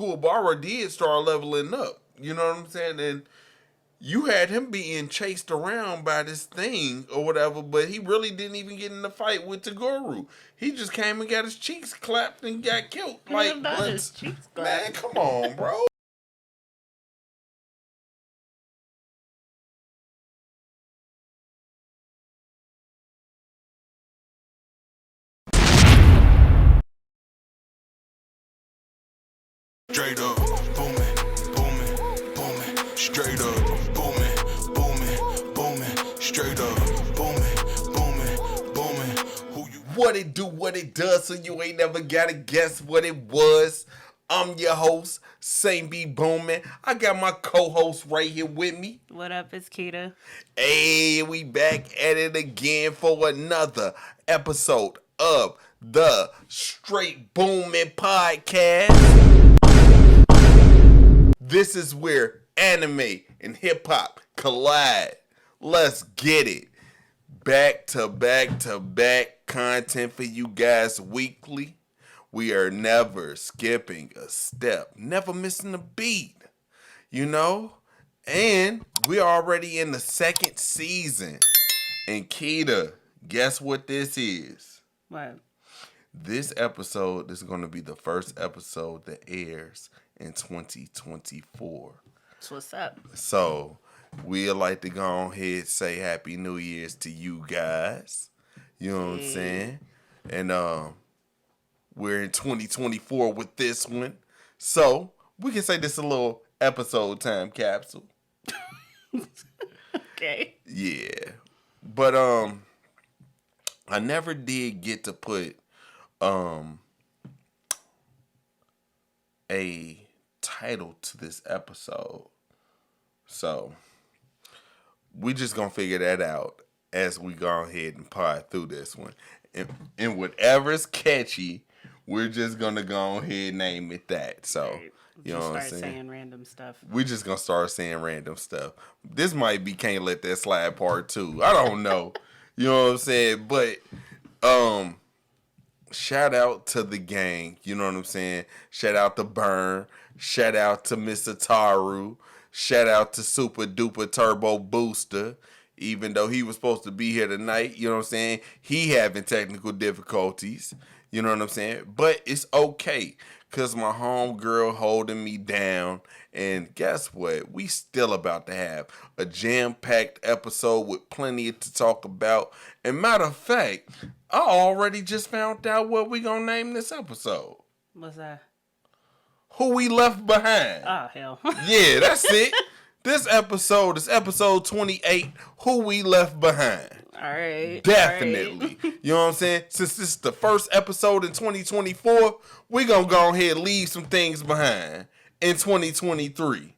cool. Barra did start leveling up. You know what I'm saying? And you had him being chased around by this thing or whatever, but he really didn't even get in the fight with Toguro. He just came and got his cheeks clapped and got killed. Like, his cheeks clapped. Man, come on, bro. Straight up, booming, booming, booming. Straight up, booming, booming, booming. Straight up, booming, booming, booming. Who you? What it do, what it does, so you ain't never gotta guess what it was. I'm your host, SaintBeBoomin. I got my co-host right here with me. What up, it's Kita. Hey, we back at it again for another episode of the Str8 Boomin Podcast. This is where anime and hip-hop collide. Let's get it. Back to back to back content for you guys weekly. We are never skipping a step, never missing a beat, you know? And we're already in the second season. And Kita, guess what this is? What? This episode is going to be the first episode that airs in 2024. That's what's up. So, we'd like to go ahead and say Happy New Year's to you guys. You know what I'm saying? And we're in 2024 with this one. So, we can say this is a little episode time capsule. Okay. Yeah. But I never did get to put a title to this episode. So, we just gonna figure that out as we go ahead and pod through this one. And whatever's catchy, we're just gonna go ahead and name it that. So, Right. you know what I'm Start saying? saying random stuff. We just gonna start saying random stuff. This might be Can't Let That Slide Part 2. I don't know. You know what I'm saying? But shout out to the gang. You know what I'm saying? Shout out to Burn. Shout out to Mr. Taru. Shout out to Super Duper Turbo Booster. Even though he was supposed to be here tonight, you know what I'm saying? He having technical difficulties. You know what I'm saying? But it's okay. Because my homegirl holding me down. And guess what? We still about to have a jam-packed episode with plenty to talk about. And matter of fact, I already just found out what we gonna name this episode. What's that? Who We Left Behind. Oh, hell. Yeah, that's it. This episode is episode 28, Who We Left Behind. All right. Definitely. All right. You know what I'm saying? Since this is the first episode in 2024, we're going to go ahead and leave some things behind in 2023.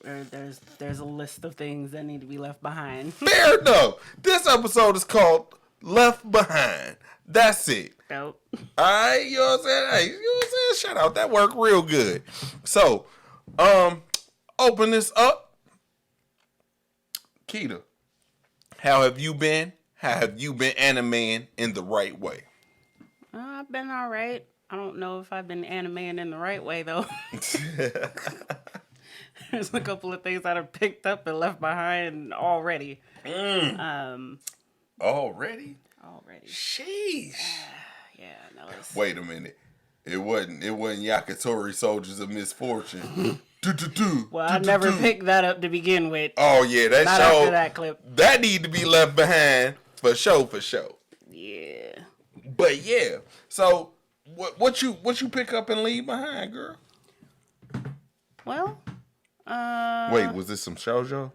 There's a list of things that need to be left behind. Fair enough. This episode is called Left Behind. That's it. Dope. All right, you know what I'm saying? Hey, you know what I'm saying? Shout out. That worked real good. So, open this up. Kita, how have you been? How have you been animating in the right way? I've been all right. I don't know if I've been animating in the right way, though. There's a couple of things that I've picked up and left behind already. Already? Already. Sheesh. Yeah, no. Wait a minute. It wasn't Yakitori Soldiers of Misfortune. Well, I never picked that up to begin with. Oh yeah, that Not show. after that clip. That need to be left behind for sure. Yeah. But yeah, so what you pick up and leave behind, girl? Well, Wait, was this some shoujo?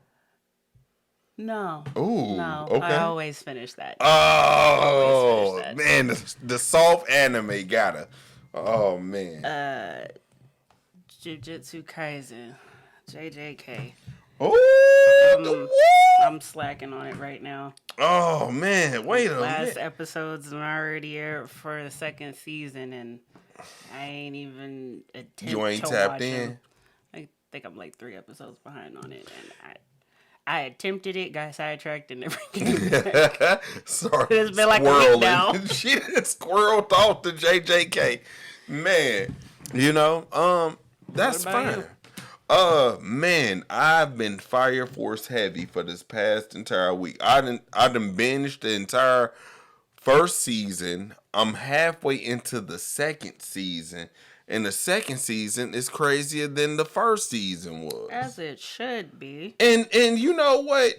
No. Ooh, No, okay. I always finish that. Oh Always finish that. man, the soft anime gotta. Oh man. Jujutsu Kaisen, JJK. Oh, I'm slacking on it right now. oh man, wait a Last minute. episodes are already aired for the second season, and I ain't even attempted. You ain't to tapped watch in? them. I think I'm like 3 episodes behind on it, and I attempted it, got sidetracked, and never came back. Sorry, It's been like a week now. She just squirreled off the JJK. Man, You know, that's What about fine. you? Man, I've been Fire Force heavy for this past entire week. I done binged the entire first season. I'm halfway into the second season, and the second season is crazier than the first season was. As it should be. And you know what?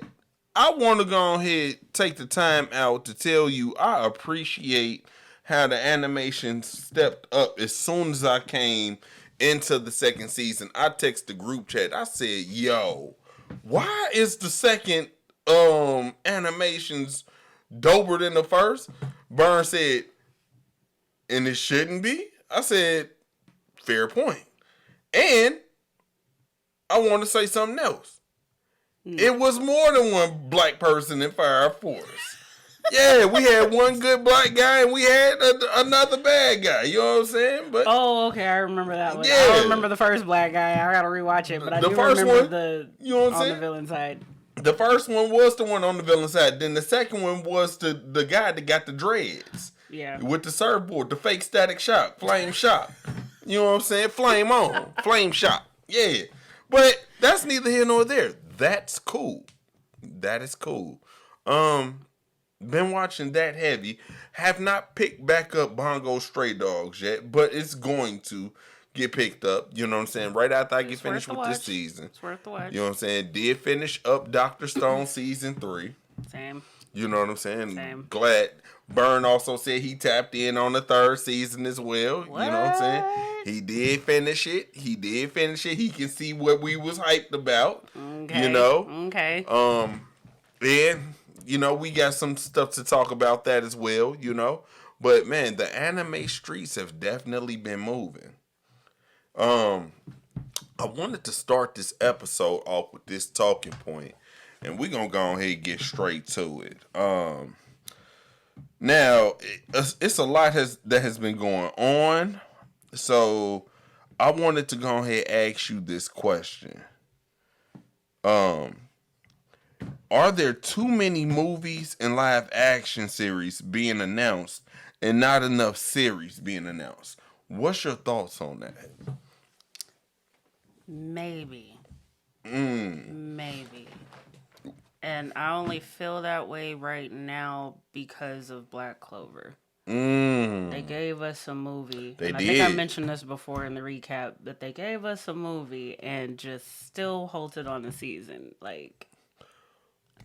I want to go ahead take the time out to tell you I appreciate how the animation stepped up as soon as I came into the second season. I text the group chat. I said, "Yo, why is the second animations doper than the first?" Burn said, "And it shouldn't be." I said, "Fair point." And I want to say something else. It was more than one black person in Fire Force. Yeah, we had one good black guy and we had another bad guy. You know what I'm saying? But oh, okay, I remember that one. Yeah. I don't remember the first black guy. I gotta rewatch it, but I The do first remember one, the you know what I'm on saying? the villain side. The first one was the one on the villain side. Then the second one was the guy that got the dreads. Yeah. With the surfboard, the fake static shock, flame shock. You know what I'm saying? Flame on, flame shock. Yeah. But that's neither here nor there. That's cool. That is cool. Been watching that heavy. Have not picked back up Bongo Stray Dogs yet, but it's going to get picked up. You know what I'm saying? Right after I get finished with this season. It's worth the watch. You know what I'm saying? Did finish up Dr.Stone season 3. Same. You know what I'm saying? Same. Glad. Burn also said he tapped in on the third season as well. What? You know what I'm saying? He did finish it. He can see what we was hyped about. Okay. You know? Okay. And, you know, we got some stuff to talk about that as well, you know? But, man, the anime streets have definitely been moving. I wanted to start this episode off with this talking point, and we're going to go ahead and get straight to it. Now, it's a lot that has been going on, so I wanted to go ahead and ask you this question. Are there too many movies and live action series being announced and not enough series being announced? What's your thoughts on that? Maybe. Maybe. And I only feel that way right now because of Black Clover. They gave us a movie. They and did. I think I mentioned this before in the recap, that they gave us a movie and just still halted on the season. Like,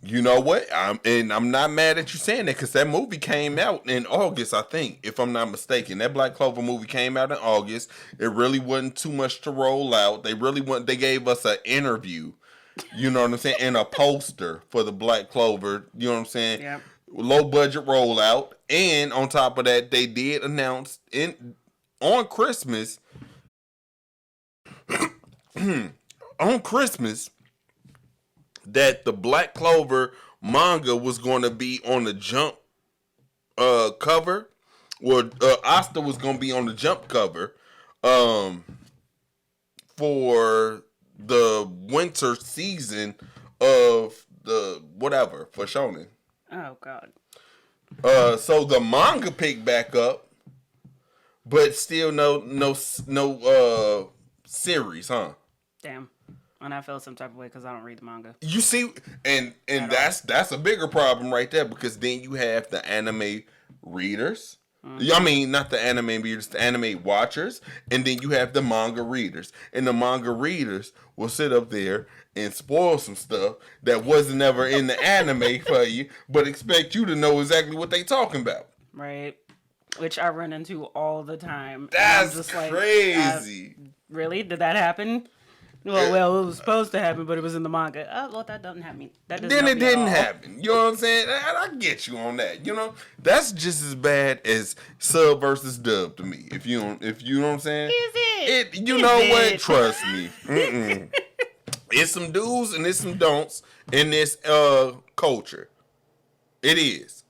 You know what? I'm not mad at you saying that because that movie came out in August, I think, if I'm not mistaken. That Black Clover movie came out in August. It really wasn't too much to roll out. They gave us an interview, you know what I'm saying, and a poster for the Black Clover, you know what I'm saying? Yep. Low budget rollout. And on top of that, they did announce on Christmas that the Black Clover manga was going to be on the Jump cover, or Asta was going to be on the Jump cover for the winter season of the whatever for Shonen. oh God. So the manga picked back up, but still no series, huh? Damn. And I feel some type of way because I don't read the manga. You see, and that's a bigger problem right there, because then you have the anime readers. I mean, not the anime readers, the anime watchers, and then you have the manga readers. And the manga readers will sit up there and spoil some stuff that wasn't ever in the anime for you, but expect you to know exactly what they talking about. Right. Which I run into all the time. That's just like, crazy. Really? Did that happen? Well, it was supposed to happen, but it was in the manga. Oh, well, that doesn't help me. That doesn't Then help it me at didn't all. happen. You know what I'm saying? I get you on that. You know, that's just as bad as sub versus dub to me. If you know what I'm saying? Is it? You Is know it? what? Trust me. It's some do's and it's some don'ts in this culture. It is.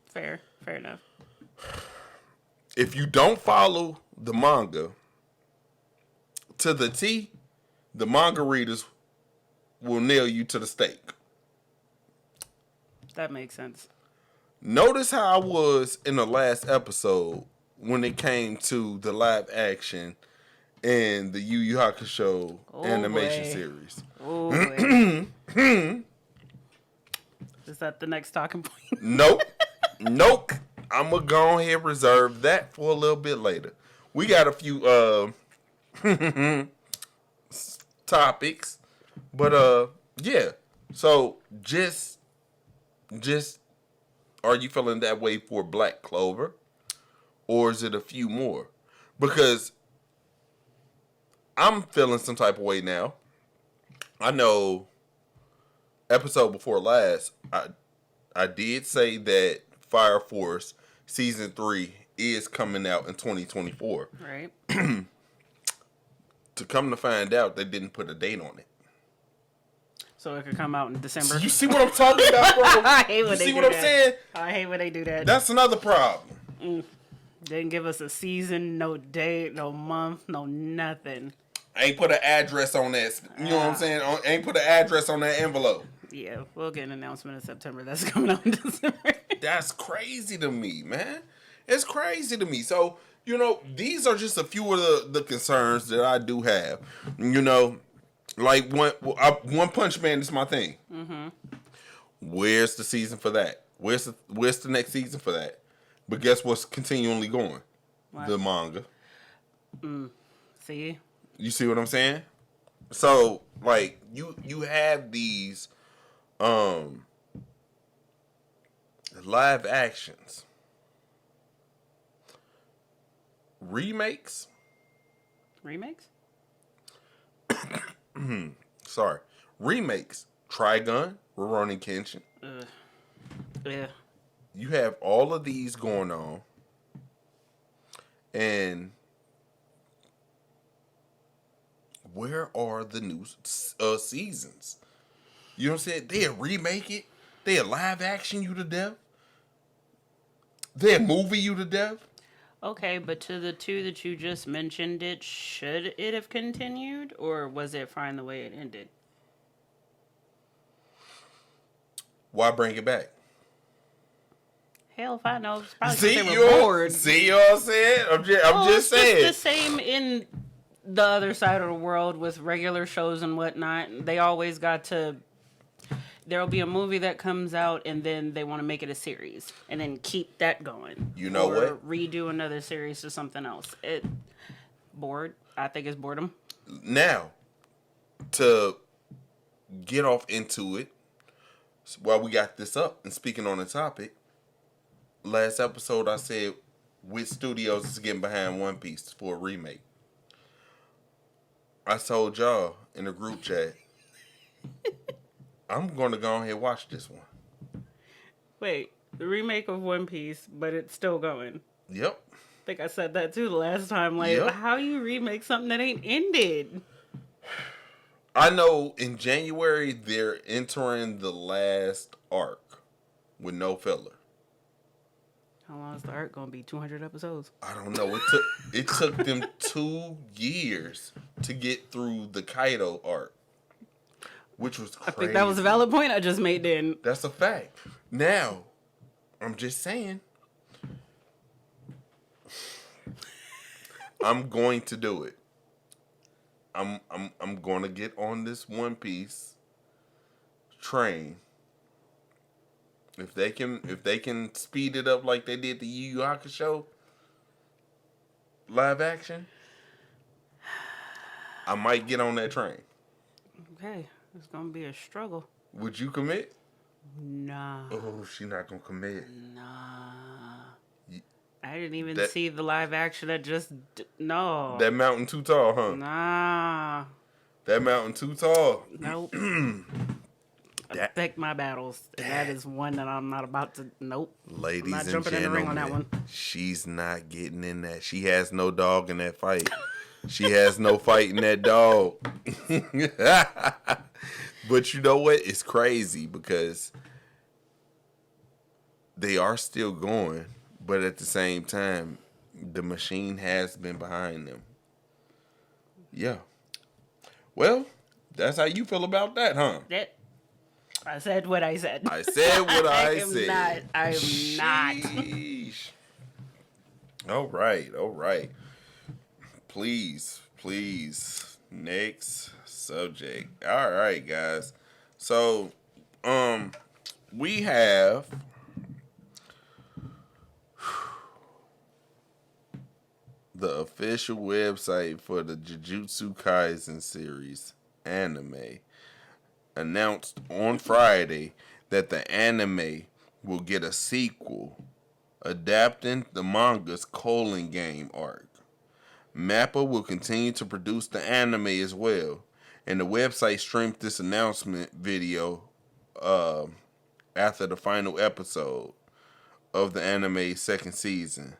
Fair enough. If you don't follow the manga to the T, the manga readers will nail you to the stake. That makes sense. Notice how I was in the last episode when it came to the live action in the Yu Yu Hakusho animation boy. series. Oh, boy. Is that the next talking point? Nope. I'm going to go ahead and reserve that for a little bit later. We got a few topics. But, yeah. So, just are you feeling that way for Black Clover? Or is it a few more? Because I'm feeling some type of way now. I know episode before last, I did say that Fire Force Season 3 is coming out in 2024. Right. To come to find out, they didn't put a date on it. So it could come out in December. You see what I'm talking about, bro? I hate when they do that. You see what I'm saying? I hate when they do that. That's another problem. Didn't give us a season, no date, no month, no nothing. Ain't put an address on that. You know what I'm saying? Ain't put an address on that envelope. Yeah, we'll get an announcement in September. That's coming out in December. That's crazy to me, man. It's crazy to me. So, you know, these are just a few of the concerns that I do have. You know, like One Punch Man is my thing. Mm-hmm. Where's the season for that? Where's the next season for that? But guess what's continually going? What? The manga. See? You see what I'm saying? So, like, you have these live actions. Remakes? Sorry. Remakes. Trigun, Rurouni Kenshin. Yeah. You have all of these going on. And where are the new seasons? You know what I'm saying? They'll remake it. They'll live action you to death. They'll movie you to death. Okay, but to the two that you just mentioned, should it have continued, or was it fine the way it ended? Why bring it back? Hell if I know. It's probably See, they were bored. See what I'm saying? I'm just saying. It's the same in the other side of the world with regular shows and whatnot. They always got to... There'll be a movie that comes out, and then they want to make it a series, and then keep that going. You know or what? Redo another series to something else. Bored. I think it's boredom. Now, to get off into it, while we got this up and speaking on the topic, last episode I said which studios is getting behind One Piece for a remake. I told y'all in the group chat, I'm going to go ahead and watch this one. Wait, the remake of One Piece, but it's still going. Yep. I think I said that too the last time. Like, How you remake something that ain't ended? I know in January they're entering the last arc with no filler. How long is the arc going to be? 200 episodes? I don't know. It took them 2 years to get through the Kaido arc, which was crazy. I think that was a valid point I just made then. That's a fact. Now, I'm just saying, I'm going to do it. I'm going to get on this One Piece train. If they can speed it up like they did the Yu Yu Hakusho live action, I might get on that train. Okay, it's gonna be a struggle. Would you commit? Nah. Oh, she not gonna commit. Nah. I didn't even see the live action. No. That mountain too tall, huh? Nah. That mountain too tall. Nope. I picked my battles. And that is one that I'm not about to. Nope. Ladies I'm not and jumping in the ring on that one. She's not getting in that. She has no dog in that fight. She has no fight in that dog. But you know what? It's crazy because they are still going, but at the same time, the machine has been behind them. Yeah. Well, that's how you feel about that, huh? I said what I said. I said what I said. I am not. All right. Please Please. Next subject. All right, guys. So, we have the official website for the Jujutsu Kaisen series anime announced on Friday that the anime will get a sequel adapting the manga's Colon game arc. MAPPA will continue to produce the anime as well, and the website streamed this announcement video after the final episode of the anime's second season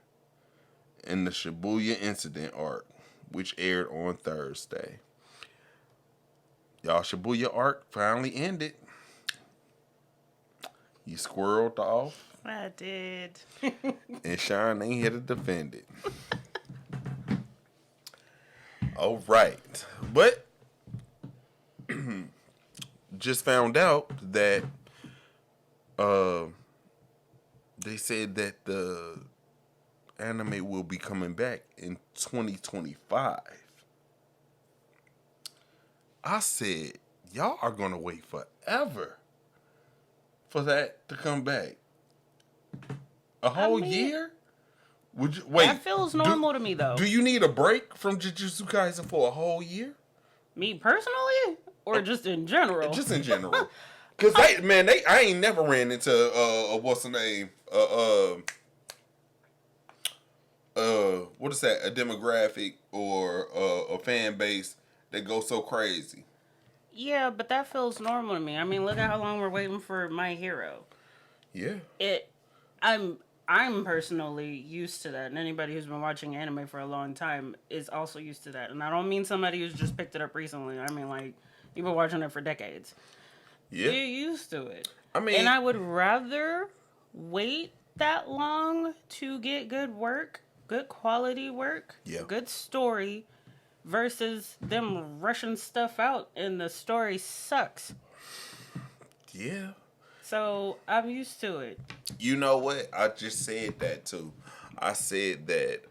in the Shibuya Incident arc, which aired on Thursday. Y'all, Shibuya arc finally ended. You squirreled off. I did. And Sean ain't here to defend it. All right. But just found out that they said that the anime will be coming back in 2025. I said, y'all are going to wait forever for that to come back. A whole year? Would you wait? That feels normal to me, though. Do you need a break from Jujutsu Kaisen for a whole year? Me personally, or just in general? Just in general. Cause I ain't never ran into what's the name? What is that? A demographic or a fan base that goes so crazy. Yeah, but that feels normal to me. I mean, look at how long we're waiting for My Hero. Yeah. I'm personally used to that, and anybody who's been watching anime for a long time is also used to that. And I don't mean somebody who's just picked it up recently. I mean, like, you've been watching it for decades. Yeah. You're used to it. I mean, and I would rather wait that long to get good work, good quality work, good story, versus them rushing stuff out and the story sucks. Yeah. So I'm used to it. You know what? I just said that too. I said that,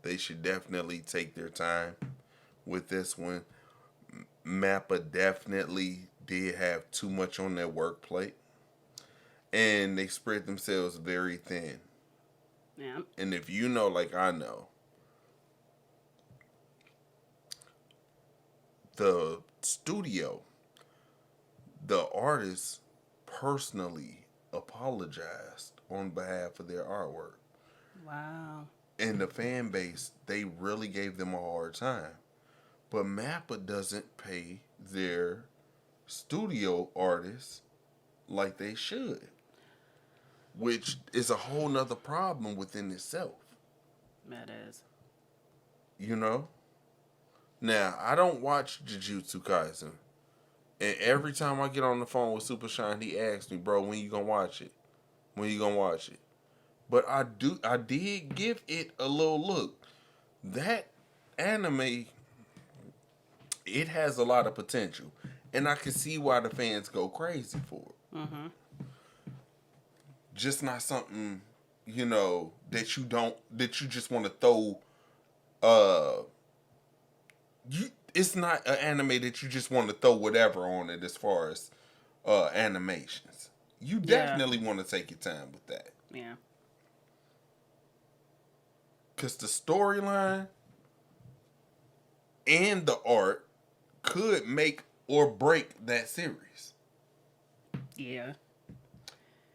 they should definitely take their time with this one. MAPPA definitely did have too much on their work plate. And they spread themselves very thin. Yeah. And if you know, like I know, the studio, the artist personally apologized on behalf of their artwork. Wow. And the fan base, they really gave them a hard time. But MAPPA doesn't pay their studio artists like they should. Which is a whole nother problem within itself. That is. You know? Now, I don't watch Jujutsu Kaisen. And every time I get on the phone with Super Shine, he asks me, bro, when you gonna watch it? When you gonna watch it? But I did give it a little look. That anime, it has a lot of potential. And I can see why the fans go crazy for it. Mm-hmm. Just not something, that you just want to throw, it's not an anime that you just want to throw whatever on it as far as animations. You definitely want to take your time with that. Yeah. Because the storyline and the art could make or break that series. Yeah.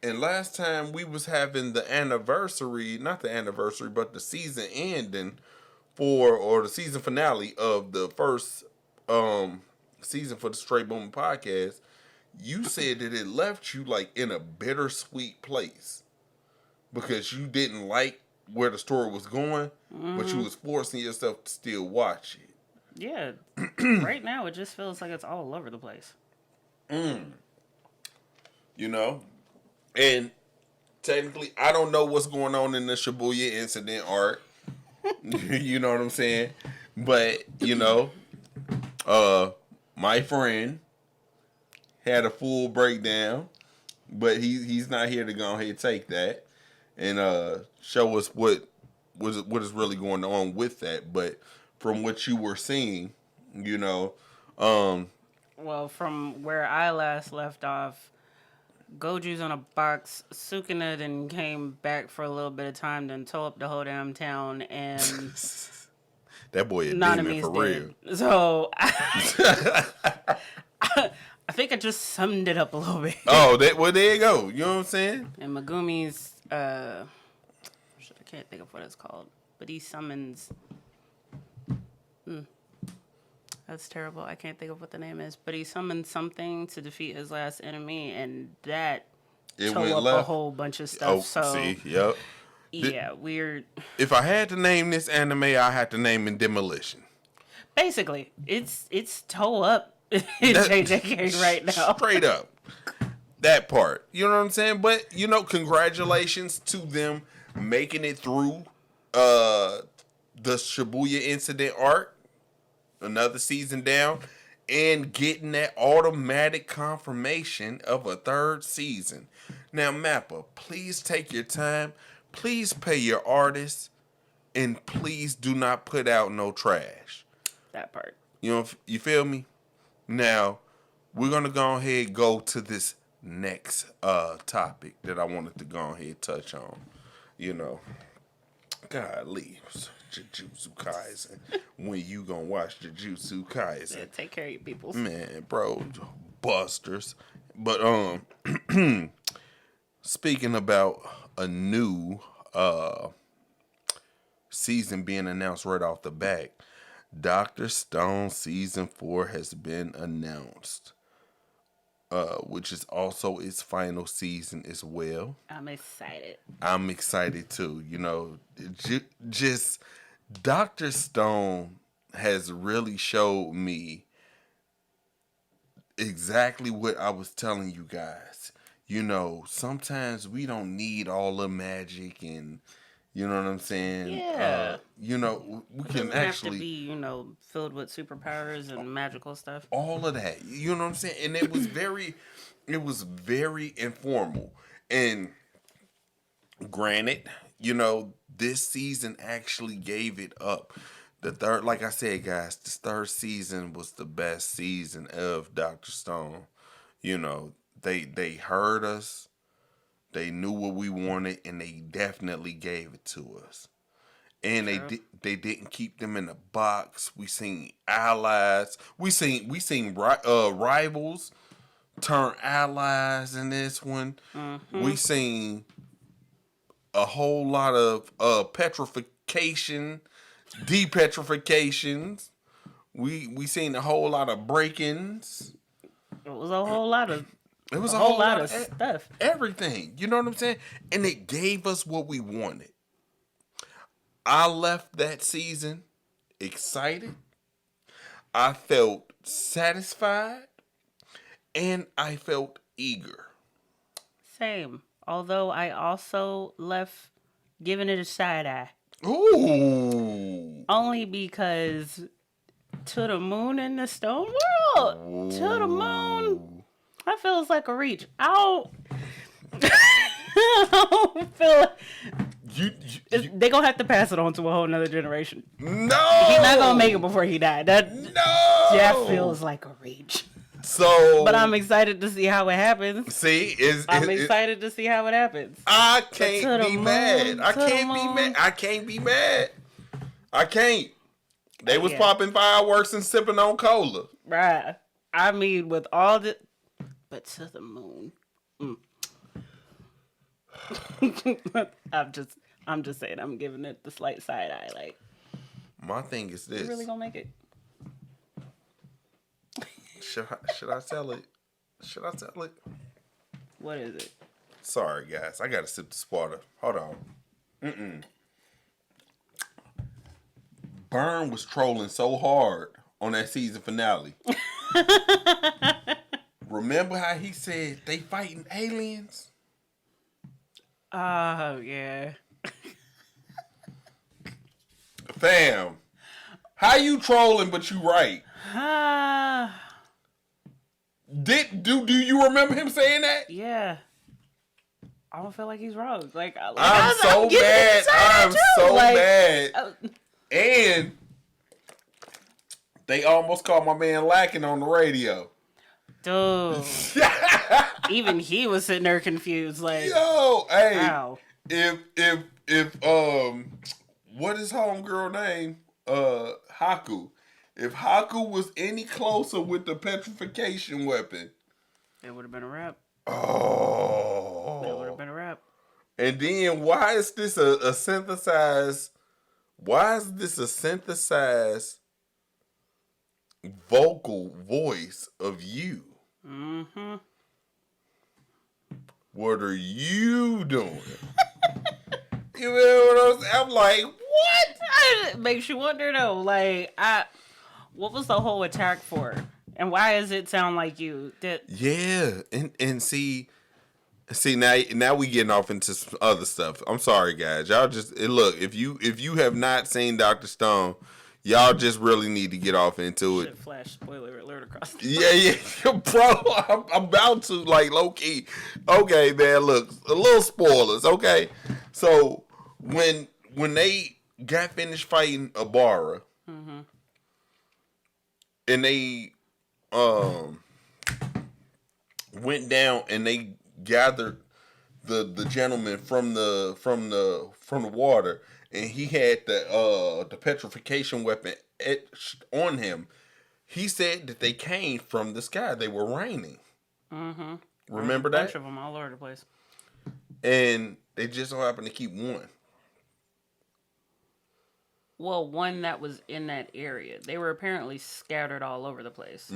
And last time we was having the anniversary, not the anniversary, but the season ending or the season finale of the first season for the Str8 Boomin Podcast, you said that it left you like in a bittersweet place because you didn't like where the story was going, but you was forcing yourself to still watch it. Yeah. Right now, it just feels like it's all over the place. And technically, I don't know what's going on in the Shibuya Incident arc. You know what I'm saying? But, my friend had a full breakdown, but he's not here to go ahead and take that and show us what what is really going on with that. But from what you were seeing, well, from where I last left off, Goju's on a box. Sukuna then came back for a little bit of time, then tore up the whole damn town, and that boy a demon for real. So I think I just summed it up a little bit. Oh, there you go. You know what I'm saying? And Megumi's, I can't think of what it's called, but he summons. That's terrible. I can't think of what the name is, but he summoned something to defeat his last enemy, and that tore up a whole bunch of stuff. Oh, so see, yep. Yeah, weird. If I had to name this anime, I had to name it Demolition. Basically, it's toe up in JJK right now. Straight up. That part. You know what I'm saying? But, congratulations to them making it through the Shibuya incident arc. Another season down. And getting that automatic confirmation of a third season. Now, Mappa, please take your time. Please pay your artists. And please do not put out no trash. That part. You feel me? Now, we're going to go ahead and go to this next topic that I wanted to go ahead and touch on. Golly, Jujutsu Kaisen. When you gonna watch Jujutsu Kaisen? Yeah, take care of your people. Man, bro, busters. But speaking about a new season being announced right off the bat, Dr.Stone season 4 has been announced, which is also its final season as well. I'm excited. I'm excited too. Just Dr. Stone has really showed me exactly what I was telling you guys. Sometimes we don't need all the magic and, you know what I'm saying? Yeah. We can actually have to be, filled with superpowers and magical stuff. All of that. You know what I'm saying? And it was very informal. And granted, this season actually gave it up. The third, like I said, guys, this third season was the best season of Dr. Stone. They heard us. They knew what we wanted, and they definitely gave it to us. And they didn't keep them in a box. We seen allies. We seen rivals turn allies in this one. Mm-hmm. We seen a whole lot of petrification, depetrifications. We seen a whole lot of break-ins. It was a whole lot of. It was a whole lot of stuff. Everything. You know what I'm saying? And it gave us what we wanted. I left that season excited. I felt satisfied. And I felt eager. Same. Although I also left giving it a side eye. Ooh. Only because to the moon and the stone world. Ooh. To the moon. That feels like a reach. I don't feel they gonna have to pass it on to a whole nother generation. No, he's not gonna make it before he died. That feels like a reach. So, but I'm excited to see how it happens. See, I'm excited to see how it happens. I can't be mad. I can't be mad. I can't. They was popping fireworks and sipping on cola. Right. I mean, with all the. But to the moon. I'm just saying, I'm giving it the slight side eye. Like, my thing is this. You really gonna make it? Should I tell it? Should I tell it? What is it? Sorry, guys. I gotta sip the water. Hold on. Burn was trolling so hard on that season finale. Remember how he said they fighting aliens? Oh, yeah. Fam, how you trolling but you right? Do you remember him saying that? Yeah. I don't feel like he's wrong. I'm so mad. I'm so mad. And they almost caught my man lacking on the radio. Dude. Even he was sitting there confused. Yo, hey. Wow. If what is homegirl name? Haku. If Haku was any closer with the petrification weapon, it would have been a wrap. Oh. It would have been a wrap. And then why is this a synthesized? Why is this a synthesized vocal voice of you? Mm-hmm. What are you doing? You know what I'm saying? I'm like, what? It makes you wonder though. What was the whole attack for? And why does it sound like you? Yeah, and see now we getting off into some other stuff. I'm sorry, guys. Y'all just look. If you have not seen Dr. Stone, y'all just really need to get off into it. Flash spoiler alert across. Yeah, bro. I'm about to low key. Okay, man. Look, a little spoilers. Okay, so when they got finished fighting Abara, mm-hmm. and they went down and they gathered the gentleman from the water, and he had the petrification weapon etched on him. He said that they came from the sky. They were raining. Mm-hmm. Remember that? A bunch of them all over the place. And they just so happened to keep one. Well, one that was in that area. They were apparently scattered all over the place.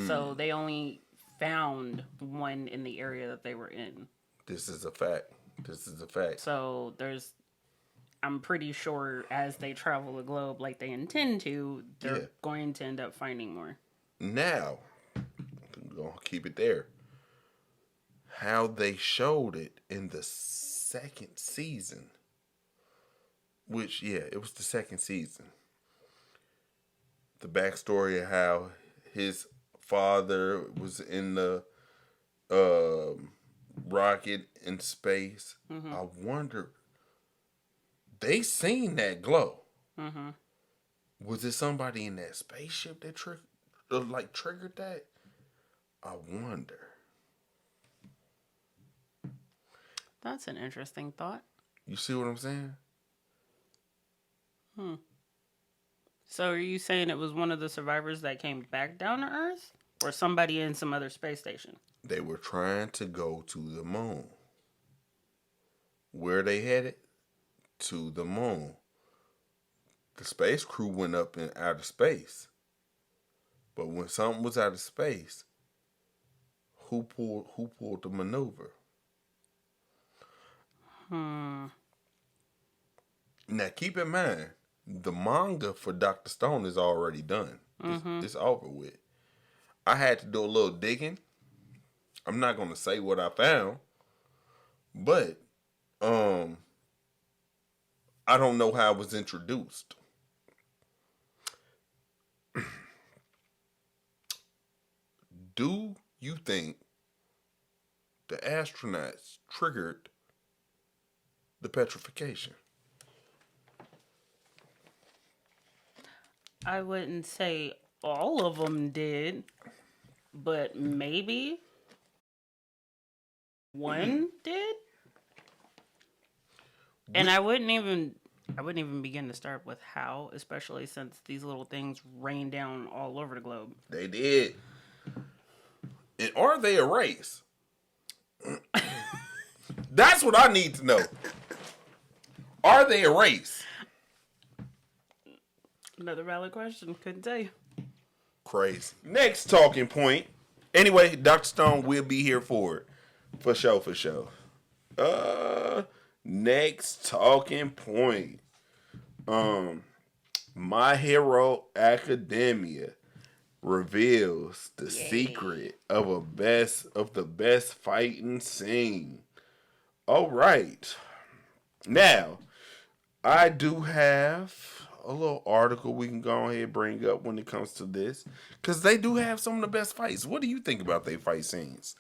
So they only found one in the area that they were in. This is a fact. So I'm pretty sure as they travel the globe like they intend to, they're going to end up finding more. Now, I'm going to keep it there. How they showed it in the second season. Which, it was the second season. The backstory of how his father was in the rocket in space. Mm-hmm. I wonder, they seen that glow. Mm-hmm. Was it somebody in that spaceship that triggered that? I wonder. That's an interesting thought. You see what I'm saying? So are you saying it was one of the survivors that came back down to Earth? Or somebody in some other space station? They were trying to go to the moon. Where they headed? To the moon. The space crew went up in outer space. But when something was out of space, who pulled the maneuver? Now keep in mind, the manga for Dr. Stone is already done. It's over with. I had to do a little digging. I'm not going to say what I found, but I don't know how it was introduced. Do you think the astronauts triggered the petrification? I wouldn't say all of them did, but maybe one did. And I wouldn't even begin to start with how, especially since these little things rain down all over the globe. They did. And are they a race? That's what I need to know. Are they a race? Another valid question. Couldn't tell you. Crazy. Next talking point. Anyway, Dr. Stone will be here for it. For sure. Next talking point. My Hero Academia reveals the secret of the best fighting scene. All right. Now, I do have a little article we can go ahead and bring up when it comes to this, because they do have some of the best fights. What do you think about their fight scenes?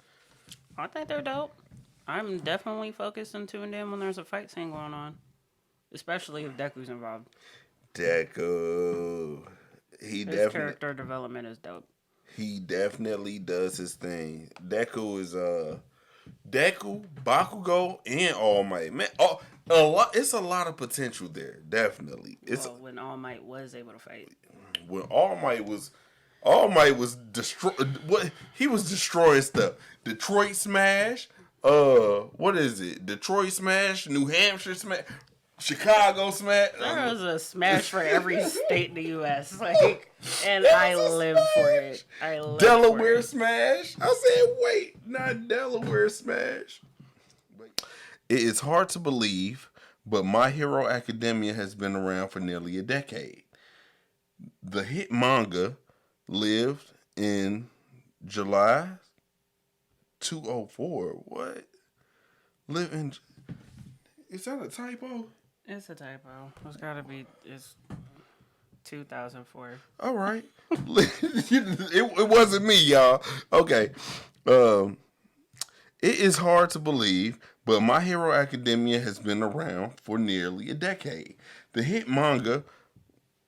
I think they're dope. I'm definitely focused and tuned in when there's a fight scene going on, especially if Deku's involved. Deku. His character development is dope. He definitely does his thing. Deku is Deku, Bakugo, and All Might. Man, a lot. It's a lot of potential there. Definitely. It's when All Might was able to fight. When All Might was what he was destroying stuff. Detroit Smash. What is it? Detroit Smash, New Hampshire Smash, Chicago Smash. There was a Smash for every state in the U.S. And I live for it. Delaware Smash. I said, wait, not Delaware Smash. It is hard to believe, but My Hero Academia has been around for nearly a decade. The hit manga lived in July 2004. What? Is that a typo? It's a typo. It's gotta be. It's 2004. All right. it wasn't me, y'all. Okay. It is hard to believe, but My Hero Academia has been around for nearly a decade. The hit manga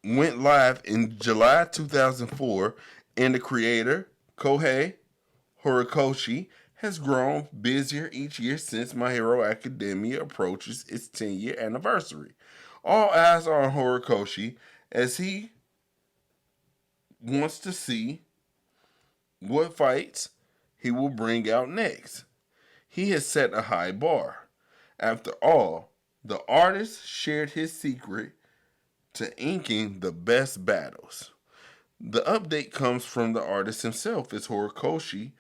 went live in July 2004, and the creator, Kohei Horikoshi, has grown busier each year since My Hero Academia approaches its 10-year anniversary. All eyes are on Horikoshi as he wants to see what fights he will bring out next. He has set a high bar. After all, the artist shared his secret to inking the best battles. The update comes from the artist himself as Horikoshi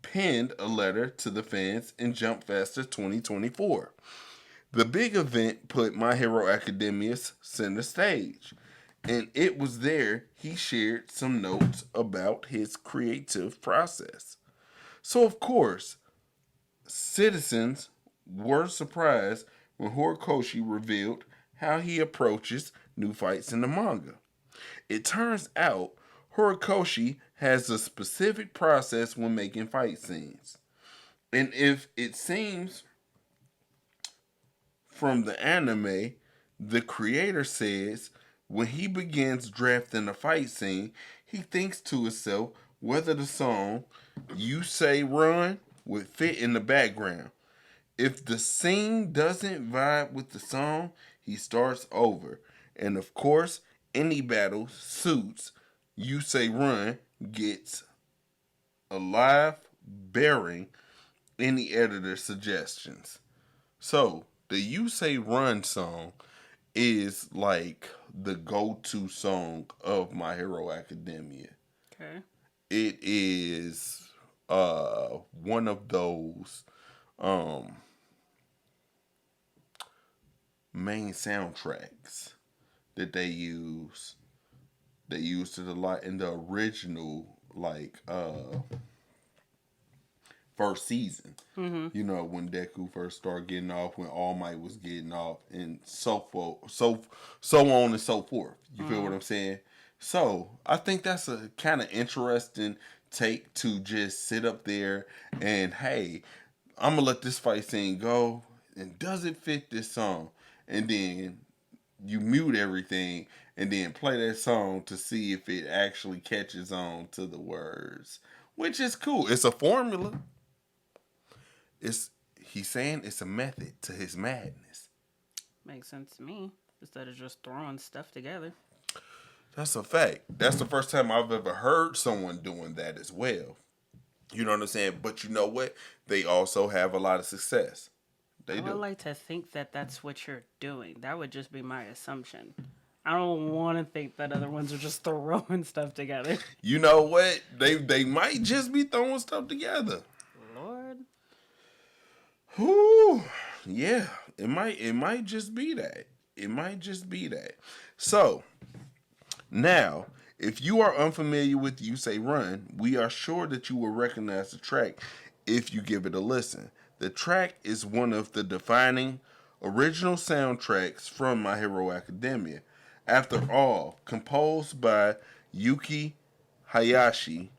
penned a letter to the fans in Jump Faster 2024. The big event put My Hero Academia's center stage, and it was there he shared some notes about his creative process. So, of course, citizens were surprised when Horikoshi revealed how he approaches new fights in the manga. It turns out Horikoshi has a specific process when making fight scenes. And if it seems from the anime, the creator says when he begins drafting a fight scene, he thinks to himself whether the song You Say Run would fit in the background. If the scene doesn't vibe with the song, he starts over. And of course, any battle suits You Say Run gets a live bearing any editor suggestions. So, the You Say Run song is like the go-to song of My Hero Academia. Okay. It is one of those main soundtracks that they use. They used it a lot in the original first season. Mm-hmm. You know, when Deku first started getting off, when All Might was getting off, and so on and so forth. You feel what I'm saying? So I think that's a kind of interesting take to just sit up there and, hey, I'm gonna let this fight scene go, and does it fit this song? And then you mute everything and then play that song to see if it actually catches on to the words, which is cool. It's a formula. He's saying it's a method to his madness. Makes sense to me. Instead of just throwing stuff together. That's a fact. That's the first time I've ever heard someone doing that as well. You know what I'm saying? But you know what? They also have a lot of success. I would like to think that that's what you're doing. That would just be my assumption. I don't want to think that other ones are just throwing stuff together. You know what? They might just be throwing stuff together. Lord. Whew. Yeah. It might just be that. It might just be that. So, now, if you are unfamiliar with You Say Run, we are sure that you will recognize the track if you give it a listen. The track is one of the defining original soundtracks from My Hero Academia. After all, composed by Yuki Hayashi,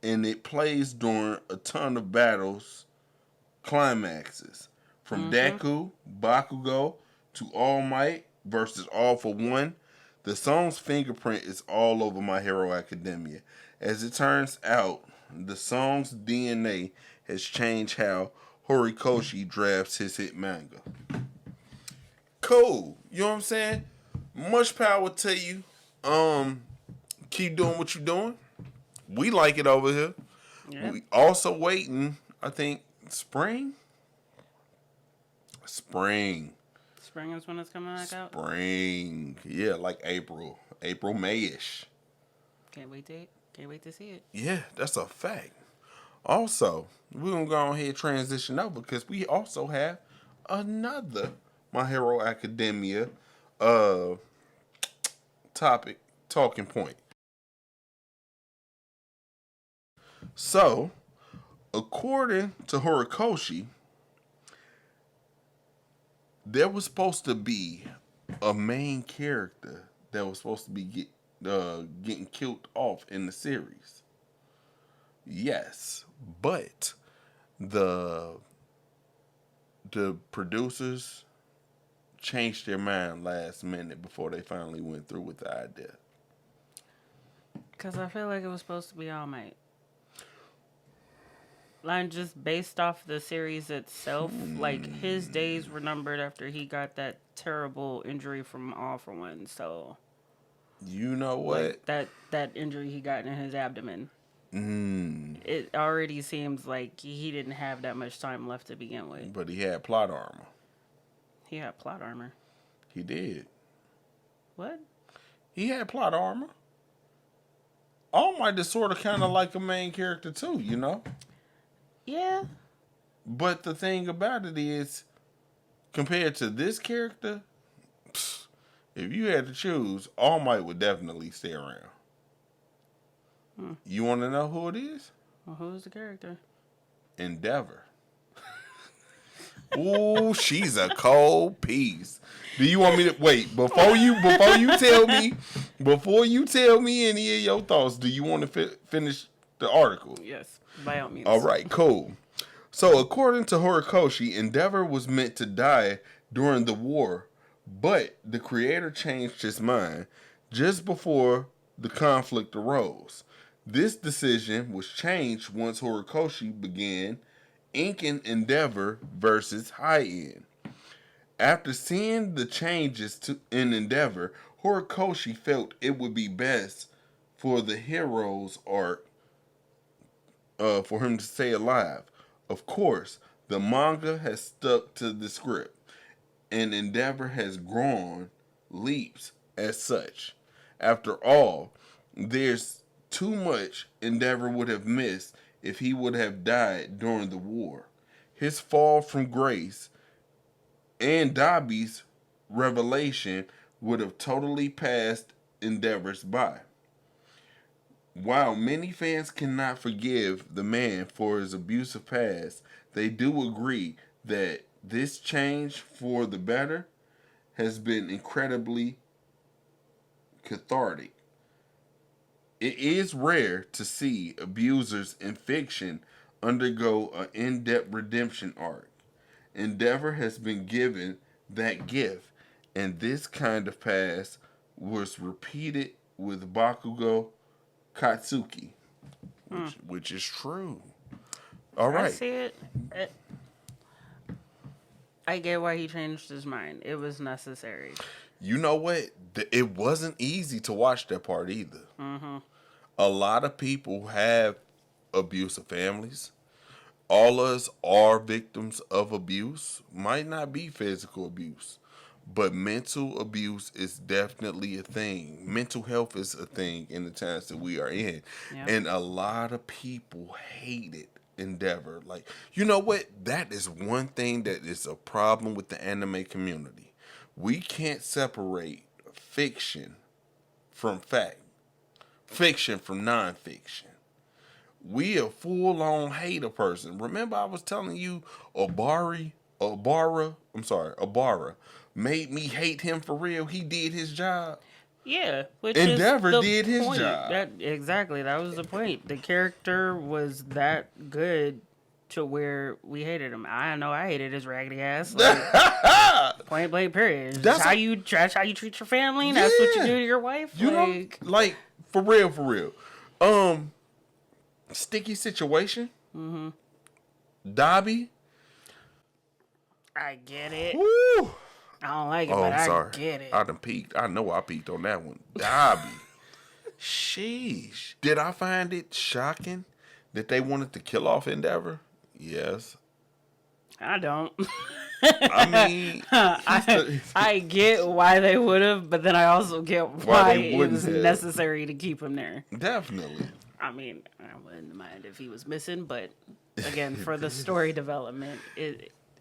and it plays during a ton of battles climaxes. From Deku, Bakugo, to All Might versus All for One, the song's fingerprint is all over My Hero Academia. As it turns out, the song's DNA has changed how Horikoshi drafts his hit manga. Cool. You know what I'm saying? Much power to you. Keep doing what you're doing. We like it over here. Yep. We also waiting, I think, spring. Spring is when it's coming back out? Spring. Yeah, like April, May-ish. Can't wait to see it. Yeah, that's a fact. Also, we're going to go ahead and transition over because we also have another My Hero Academia talking point. So, according to Horikoshi, there was supposed to be a main character that was supposed to be getting killed off in the series. Yes, but the producers changed their mind last minute before they finally went through with the idea. Because I feel like it was supposed to be All Might. Like, just based off the series itself, like, his days were numbered after he got that terrible injury from All for One, so... You know what? Like, that injury he got in his abdomen. It already seems like he didn't have that much time left to begin with. But he had plot armor. He had plot armor. He did. What? He had plot armor. All Might is sort of kind of like a main character too, you know? Yeah. But the thing about it is, compared to this character, if you had to choose, All Might would definitely stay around. You want to know who it is? Well, who's the character? Endeavor. Ooh, she's a cold piece. Do you want me to wait before you tell me any of your thoughts? Do you want to finish the article? Yes, by all means. All right, cool. So, according to Horikoshi, Endeavor was meant to die during the war, but the creator changed his mind just before the conflict arose. This decision was changed once Horikoshi began inking Endeavor versus High End. After seeing the changes in Endeavor, Horikoshi felt it would be best for the hero's arc for him to stay alive. Of course, the manga has stuck to the script, and Endeavor has grown leaps as such. After all, there's too much Endeavor would have missed if he would have died during the war. His fall from grace and Dabi's revelation would have totally passed Endeavor's by. While many fans cannot forgive the man for his abusive past, they do agree that this change for the better has been incredibly cathartic. It is rare to see abusers in fiction undergo an in-depth redemption arc. Endeavor has been given that gift, and this kind of past was repeated with Bakugo Katsuki, which is true. All right. I see it. I get why he changed his mind. It was necessary. You know what? It wasn't easy to watch that part either. Mm-hmm. A lot of people have abusive families. All of us are victims of abuse. Might not be physical abuse, but mental abuse is definitely a thing. Mental health is a thing in the times that we are in. Yep. And a lot of people hated Endeavor. Like, you know what? That is one thing that is a problem with the anime community. We can't separate fiction from fact. Fiction from nonfiction. We a full-on hater person. Remember I was telling you Abara made me hate him for real. He did his job. Yeah. Which Endeavor did his job. That was the point. The character was that good to where we hated him. I know I hated his raggedy ass. Like, point blank period. That's how you treat your family. Yeah. That's what you do to your wife. You know, like for real. Sticky situation. Mm-hmm. Dobby. I get it. Woo. I don't like it, but I get it. I done peaked. I know I peaked on that one. Dobby. Sheesh. Did I find it shocking that they wanted to kill off Endeavor? Yes. I don't. I mean, I get why they would have, but then I also get why it was necessary to keep him there. Definitely. I mean, I wouldn't mind if he was missing, but again, for the story development,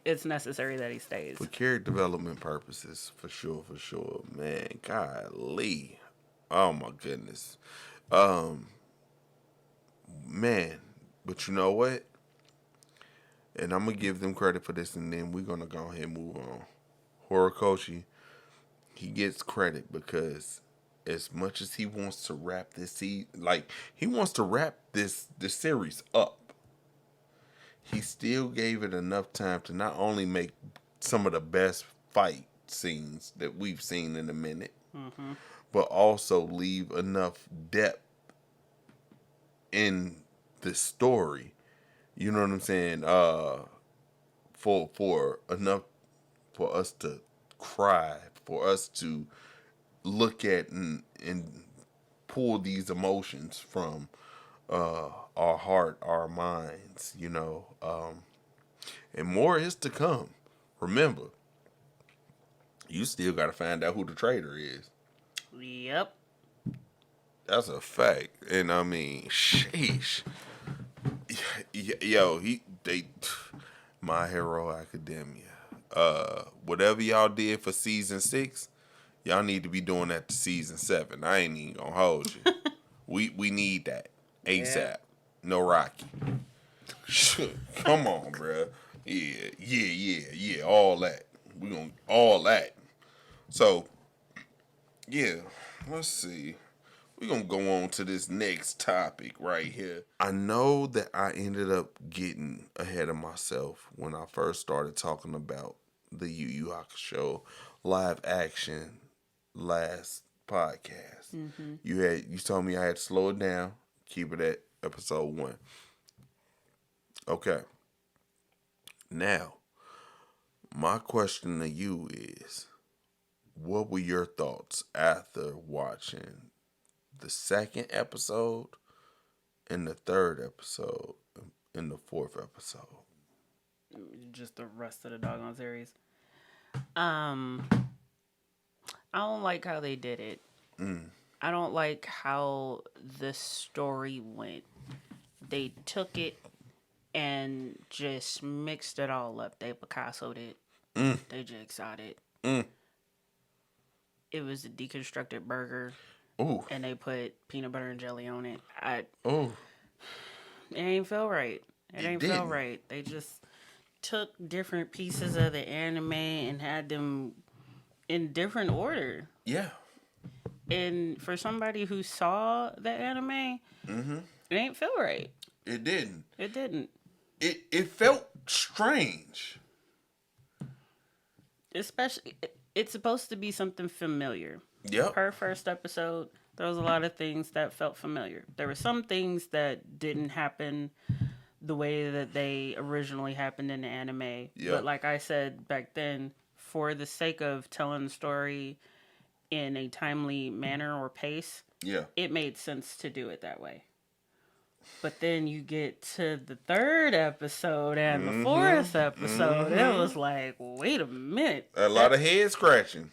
it's necessary that he stays. For character development purposes, for sure. Man, golly. Oh, my goodness. Man, but you know what? And I'm going to give them credit for this, and then we're going to go ahead and move on. Horikoshi, he gets credit because as much as he wants to wrap he wants to wrap this series up, he still gave it enough time to not only make some of the best fight scenes that we've seen in a minute, but also leave enough depth in the story. You know what I'm saying? For enough for us to cry, for us to look at and pull these emotions from our heart, our minds, you know. And more is to come. Remember, you still got to find out who the traitor is. Yep. That's a fact. And I mean, sheesh. Yo, My Hero Academia. Whatever y'all did for season 6, y'all need to be doing that to season 7. I ain't even gonna hold you. We need that ASAP. Yeah. No Rocky. Come on, bro. Yeah. All that. We gonna all that. So, yeah. Let's see. We're going to go on to this next topic right here. I know that I ended up getting ahead of myself when I first started talking about the Yu Yu Hakusho live action last podcast. Mm-hmm. You told me I had to slow it down, keep it at episode 1. Okay. Now, my question to you is, what were your thoughts after watching the 2nd episode and the 3rd episode and the 4th episode? Just the rest of the doggone series. I don't like how they did it. I don't like how the story went. They took it and just mixed it all up. They Picasso'd it. They Jigsawed it. It was a deconstructed burger. Ooh. And they put peanut butter and jelly on it. It ain't feel right. It ain't feel right. They just took different pieces of the anime and had them in different order. Yeah. And for somebody who saw the anime, it ain't feel right. It didn't. It didn't. It felt strange. Especially, it's supposed to be something familiar. Yep. Per first episode, there was a lot of things that felt familiar. There were some things that didn't happen the way that they originally happened in the anime. Yep. But like I said back then, for the sake of telling the story in a timely manner or pace, it made sense to do it that way. But then you get to the 3rd episode and the 4th episode, it was like, wait a minute. A lot of head scratching.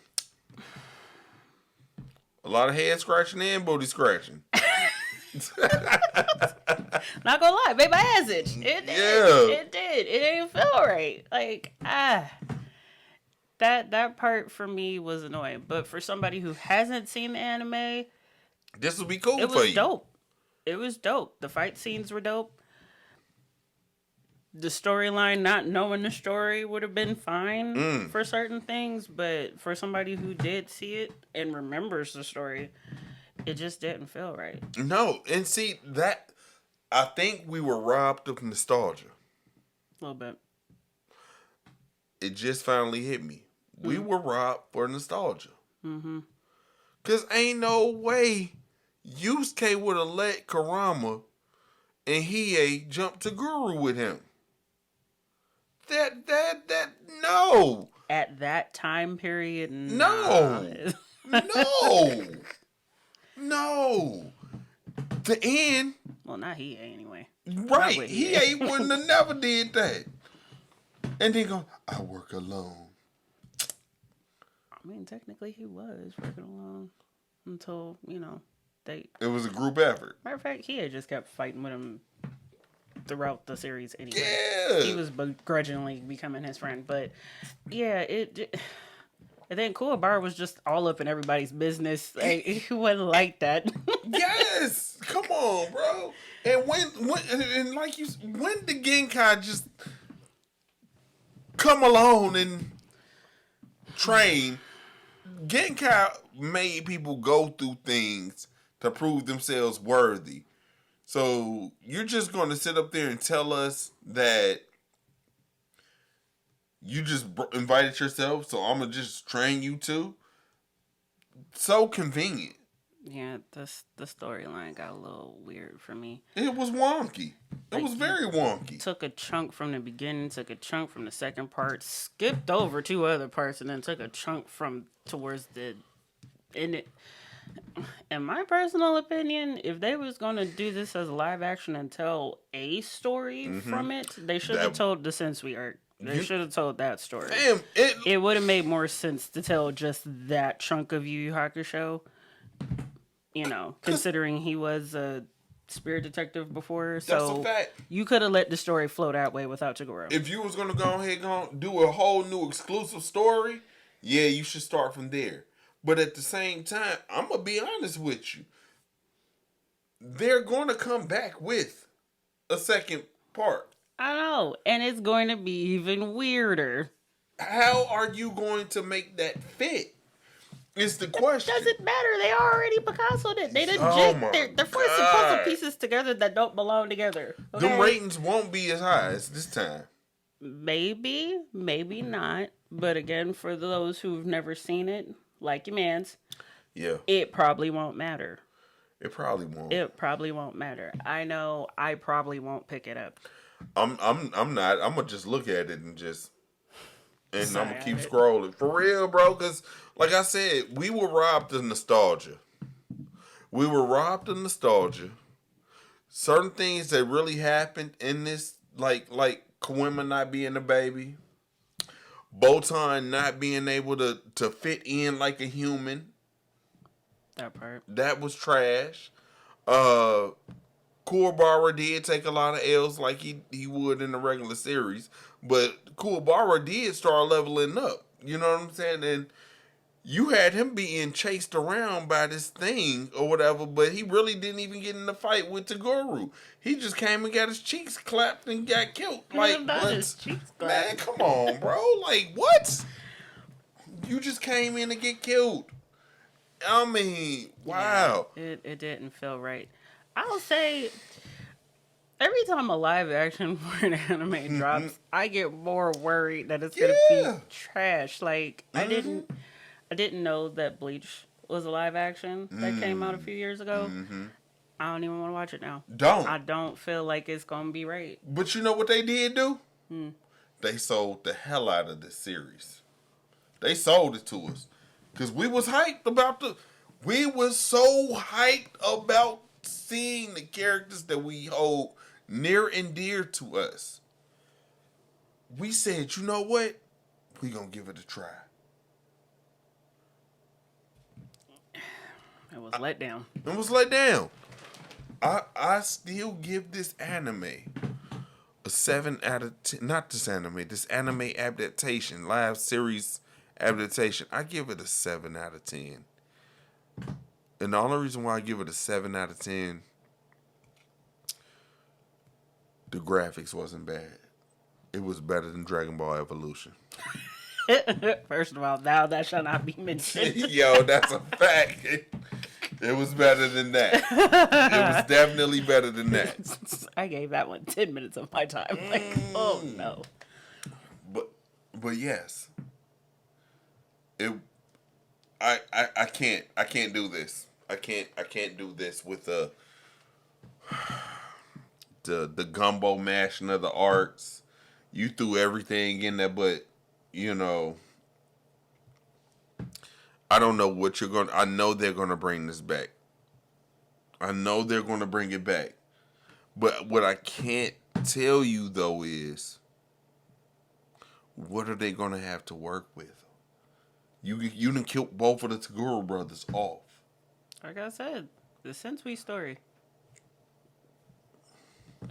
A lot of head scratching and booty scratching. Not gonna lie, made my ass itch. It did. Yeah. It did. It didn't feel right. Like, that part for me was annoying. But for somebody who hasn't seen the anime, this would be cool for you. It was dope. It was dope. The fight scenes were dope. The storyline, not knowing the story, would have been fine for certain things, but for somebody who did see it and remembers the story, it just didn't feel right. No, and see that I think we were robbed of nostalgia. A little bit. It just finally hit me. We were robbed for nostalgia. Mm-hmm. Cause ain't no way Yusuke would have let Kurama and Hiei jump to Guru with him. No. At that time period, No. No. The end. Well, not Hiei anyway. Right. Hiei wouldn't have never did that. And then go, I work alone. I mean, technically he was working alone until, they... It was a group effort. Matter of fact, he just kept fighting with him throughout the series anyway. Yeah. He was begrudgingly becoming his friend. But, yeah, and then Kuwabara was just all up in everybody's business. Like, he wasn't like that. Yes! Come on, bro. And when did Genkai just come along and train? Genkai made people go through things to prove themselves worthy. So you're just going to sit up there and tell us that you just invited yourself, so I'm going to just train you too? So convenient. Yeah, the storyline got a little weird for me. It was wonky. It was very wonky. Took a chunk from the beginning, took a chunk from the second part, skipped over 2 other parts, and then took a chunk from towards the end. In my personal opinion, if they was going to do this as a live action and tell a story from it, they should have told the Sensui arc. They should have told that story. Damn, it would have made more sense to tell just that chunk of Yu Yu Hakusho. Considering he was a spirit detective before, so that's a fact. You could have let the story flow that way without Toguro. If you was gonna go ahead and do a whole new exclusive story, yeah, you should start from there. But at the same time, I'm gonna be honest with you. They're gonna come back with a second part. I know, and it's going to be even weirder. How are you going to make that fit? It's the question. It doesn't matter. They already Picasso'd it. They didn't they're forcing puzzle pieces together that don't belong together. Okay? The ratings won't be as high as this time. Maybe, maybe not. But again, for those who've never seen it, like your mans, it probably won't matter. It probably won't. It probably won't matter. I know I probably won't pick it up. I'm not. I'm gonna just look at it and I'm gonna keep scrolling. For real, bro, because like I said, we were robbed of nostalgia. Certain things that really happened in this, like Koima not being a baby, Botan not being able to fit in like a human. That part. That was trash. Kuwabara did take a lot of L's like he would in the regular series, but Kuwabara did start leveling up. You know what I'm saying? And you had him being chased around by this thing or whatever, but he really didn't even get in the fight with Toguro. He just came and got his cheeks clapped and got killed. Like, what? Man, come on, bro. Like, what? You just came in to get killed. I mean, wow. Yeah, it didn't feel right. I'll say, every time a live action for an anime drops, I get more worried that it's gonna be trash. Like, I didn't know that Bleach was a live action that came out a few years ago. I don't even want to watch it now. I don't feel like it's gonna be right. But you know what they did do? They sold the hell out of this series. They sold it to us. Because we was hyped about we was so hyped about seeing the characters that we hold near and dear to us. We said, you know what? We gonna give it a try. It was let down. It was let down. I still give this anime a 7 out of 10. Not this anime. This anime adaptation, live series adaptation. I give it a 7 out of 10. And the only reason why I give it a 7 out of 10, the graphics wasn't bad. It was better than Dragon Ball Evolution. First of all, now that shall not be mentioned. Yo, that's a fact. It was better than that. It was definitely better than that. I gave that one 10 minutes of my time. Like, oh no. But yes. I can't do this. I can't do this with the gumbo mashing of the arts. You threw everything in there, but you know, I don't know what you're going. I know they're going to bring this back. I know they're going to bring it back. But what I can't tell you though is, what are they going to have to work with? You done killed both of the Tagoro brothers off. Like I said, the Sensui story.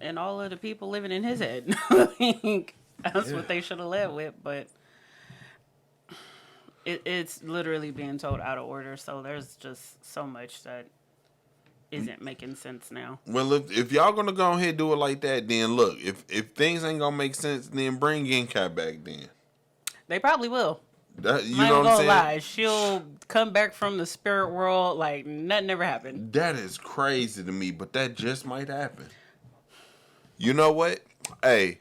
And all of the people living in his head. That's what they should have led with, but it's literally being told out of order, so there's just so much that isn't making sense now. Well, if y'all gonna go ahead and do it like that, then look, if things ain't gonna make sense, then bring Genkai back then. They probably will. You know what I'm saying? Lie. She'll come back from the spirit world like nothing ever happened. That is crazy to me, but that just might happen. You know what? Hey,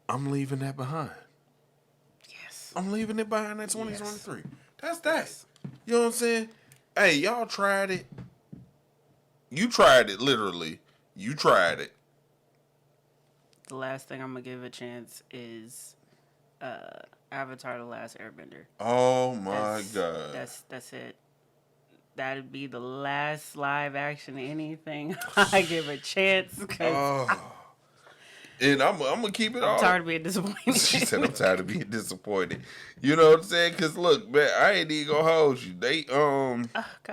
I'm leaving that behind. Yes. I'm leaving it behind at 2023. Yes. That's that. You know what I'm saying? Hey, y'all tried it. You tried it, literally. You tried it. The last thing I'm going to give a chance is Avatar: The Last Airbender. Oh, my God. That's it. That'd be the last live action anything I give a chance. And I'm gonna keep it all. I'm tired of being disappointed. She said, "I'm tired of being disappointed." You know what I'm saying? Cause look, man, I ain't even gonna hold you. They God,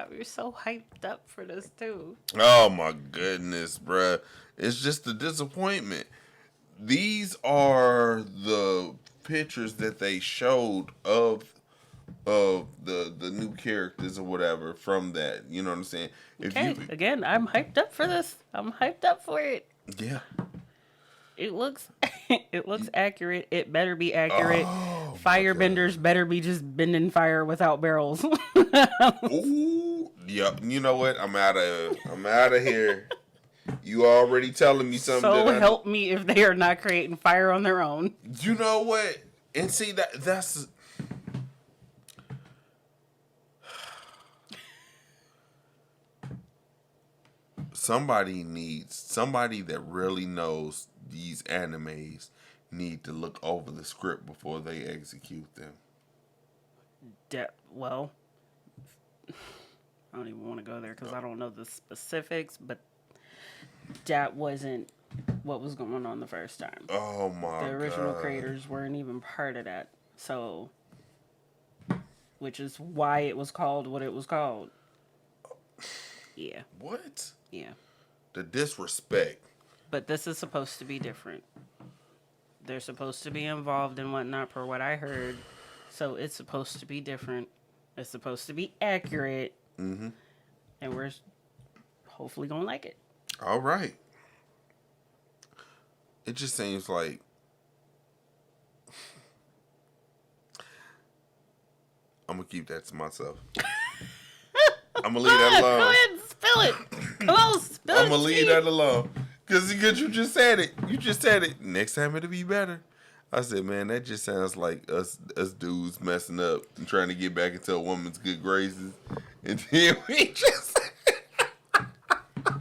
we were so hyped up for this too. Oh my goodness, bruh. It's just the disappointment. These are the pictures that they showed of the new characters or whatever from that. You know what I'm saying? Again, I'm hyped up for this. I'm hyped up for it. Yeah. It looks accurate. It better be accurate. Firebenders better be just bending fire without barrels. Ooh, yeah. You know what? I'm out of here. You already telling me something. So help me if they are not creating fire on their own. You know what? And see that's. Somebody that really knows these animes need to look over the script before they execute them. Well, I don't even want to go there because I don't know the specifics, but that wasn't what was going on the first time. Oh my God. The original creators weren't even part of that. So, which is why it was called what it was called. Yeah. What? Yeah. The disrespect. But this is supposed to be different. They're supposed to be involved and whatnot, per what I heard. So it's supposed to be different. It's supposed to be accurate. Mm-hmm. And we're hopefully going to like it. All right. It just seems like I'm going to keep that to myself. I'm going to leave that alone. Go ahead and spill it. Come on, spill it. I'm going to leave that alone. Because you just said it. You just said it. Next time it'll be better. I said, man, that just sounds like us dudes messing up and trying to get back into a woman's good graces. And then we just...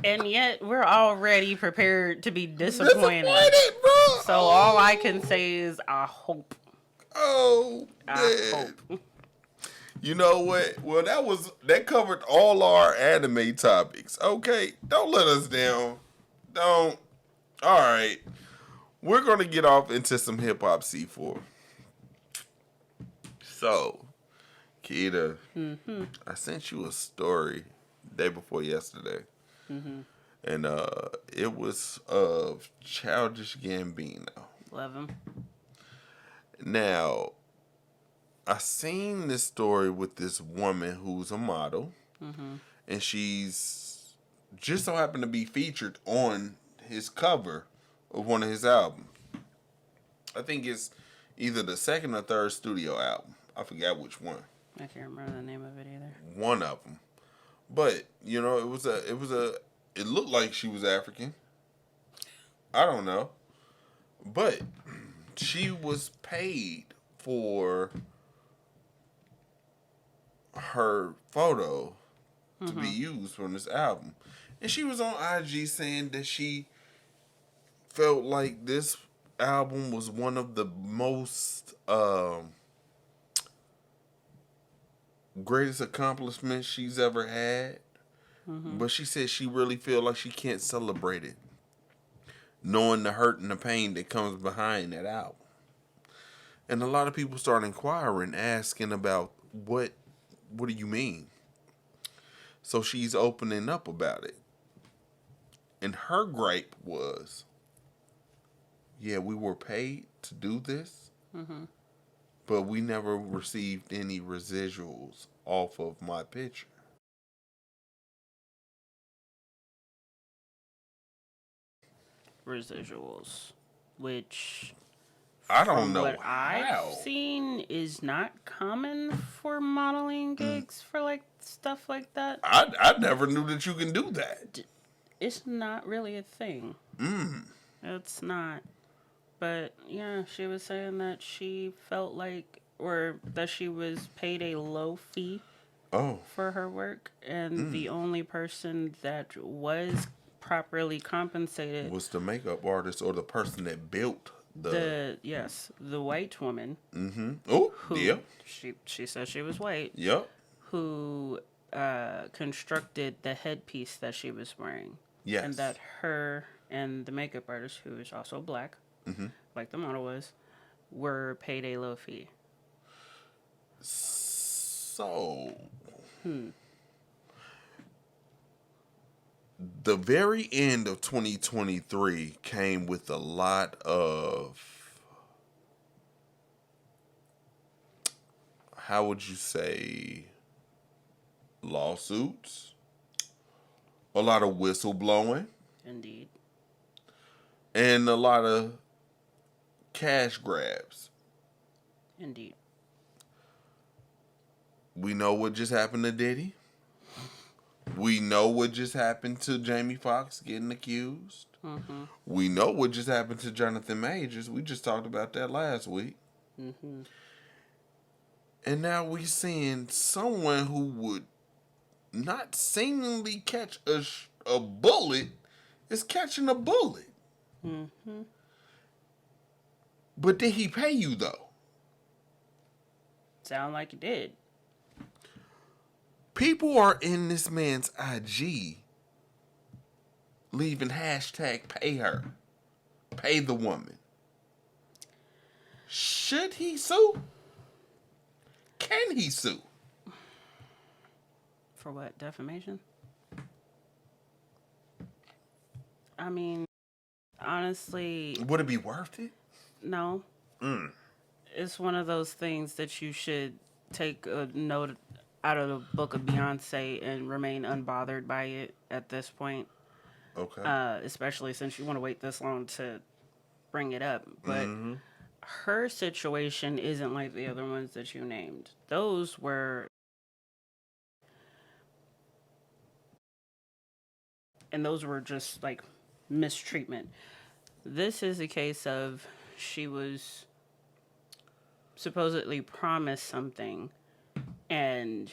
And yet, we're already prepared to be disappointed. Bro. So all I can say is, I hope. Oh, man. I hope. You know what? Well, that covered all our anime topics. Okay, don't let us down. Don't. All right, we're gonna get off into some hip hop C4. So, Keita, I sent you a story day before yesterday, and it was of Childish Gambino. Love him. Now, I seen this story with this woman who's a model, and she's just so happened to be featured on his cover of one of his albums. I think it's either the second or third studio album. I forgot which one. I can't remember the name of it either. One of them. But, you know, it looked like she was African. I don't know. But she was paid for her photo to be used from this album. And she was on IG saying that she felt like this album was one of the most greatest accomplishments she's ever had. But she said she really feel like she can't celebrate it, knowing the hurt and the pain that comes behind that album. And a lot of people start inquiring, asking about what do you mean? So she's opening up about it. And her gripe was, yeah, we were paid to do this, but we never received any residuals off of my picture. Residuals, which I don't from know what how. I've seen is not common for modeling gigs for like stuff like that. I never knew that you can do that. It's not really a thing. It's not. But yeah, she was saying that she felt like, or that she was paid a low fee Oh, for her work, and the only person that was properly compensated was the makeup artist or the person that built the the white woman. Oh, Who yeah. she said she was white. Yep. Who constructed the headpiece that she was wearing. Yes. And that her and the makeup artist, who is also black, like the model was, were paid a low fee. So, the very end of 2023 came with a lot of, how would you say, lawsuits, a lot of whistleblowing, Indeed. and a lot of cash grabs. Indeed. We know what just happened to Diddy. We know what just happened to Jamie Foxx getting accused. We know what just happened to Jonathan Majors. We just talked about that last week. And now we seeing someone who would not seemingly catch a bullet is catching a bullet. But did he pay you though? Sound like it did. People are in this man's IG leaving hashtag pay her. Pay the woman. Should he sue? Can he sue? For what? Defamation? I mean, honestly, Would it be worth it? no. It's one of those things that you should take a note out of the book of Beyonce and remain unbothered by it at this point. Okay. Especially since you want to wait this long to bring it up. But her situation isn't like the other ones that you named. Those were... And those were just like mistreatment. This is a case of she was supposedly promised something and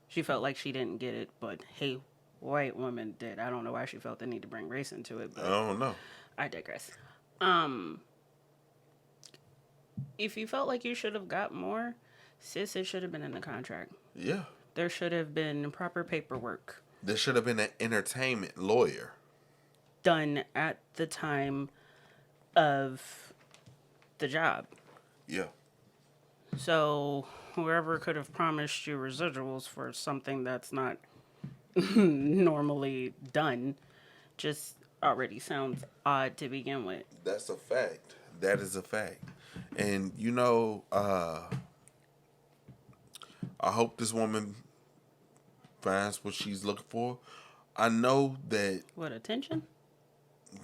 she felt like she didn't get it, but hey, white woman did. I don't know why she felt the need to bring race into it, but I don't know. I digress. If you felt like you should have got more, sis, it should have been in the contract. Yeah. There should have been proper paperwork There should have been an entertainment lawyer. done at the time of the job. Yeah. So whoever could have promised you residuals for something that's not normally done just already sounds odd to begin with. That's a fact. That is a fact. And, you know, I hope this woman finds what she's looking for. I know that, What, attention?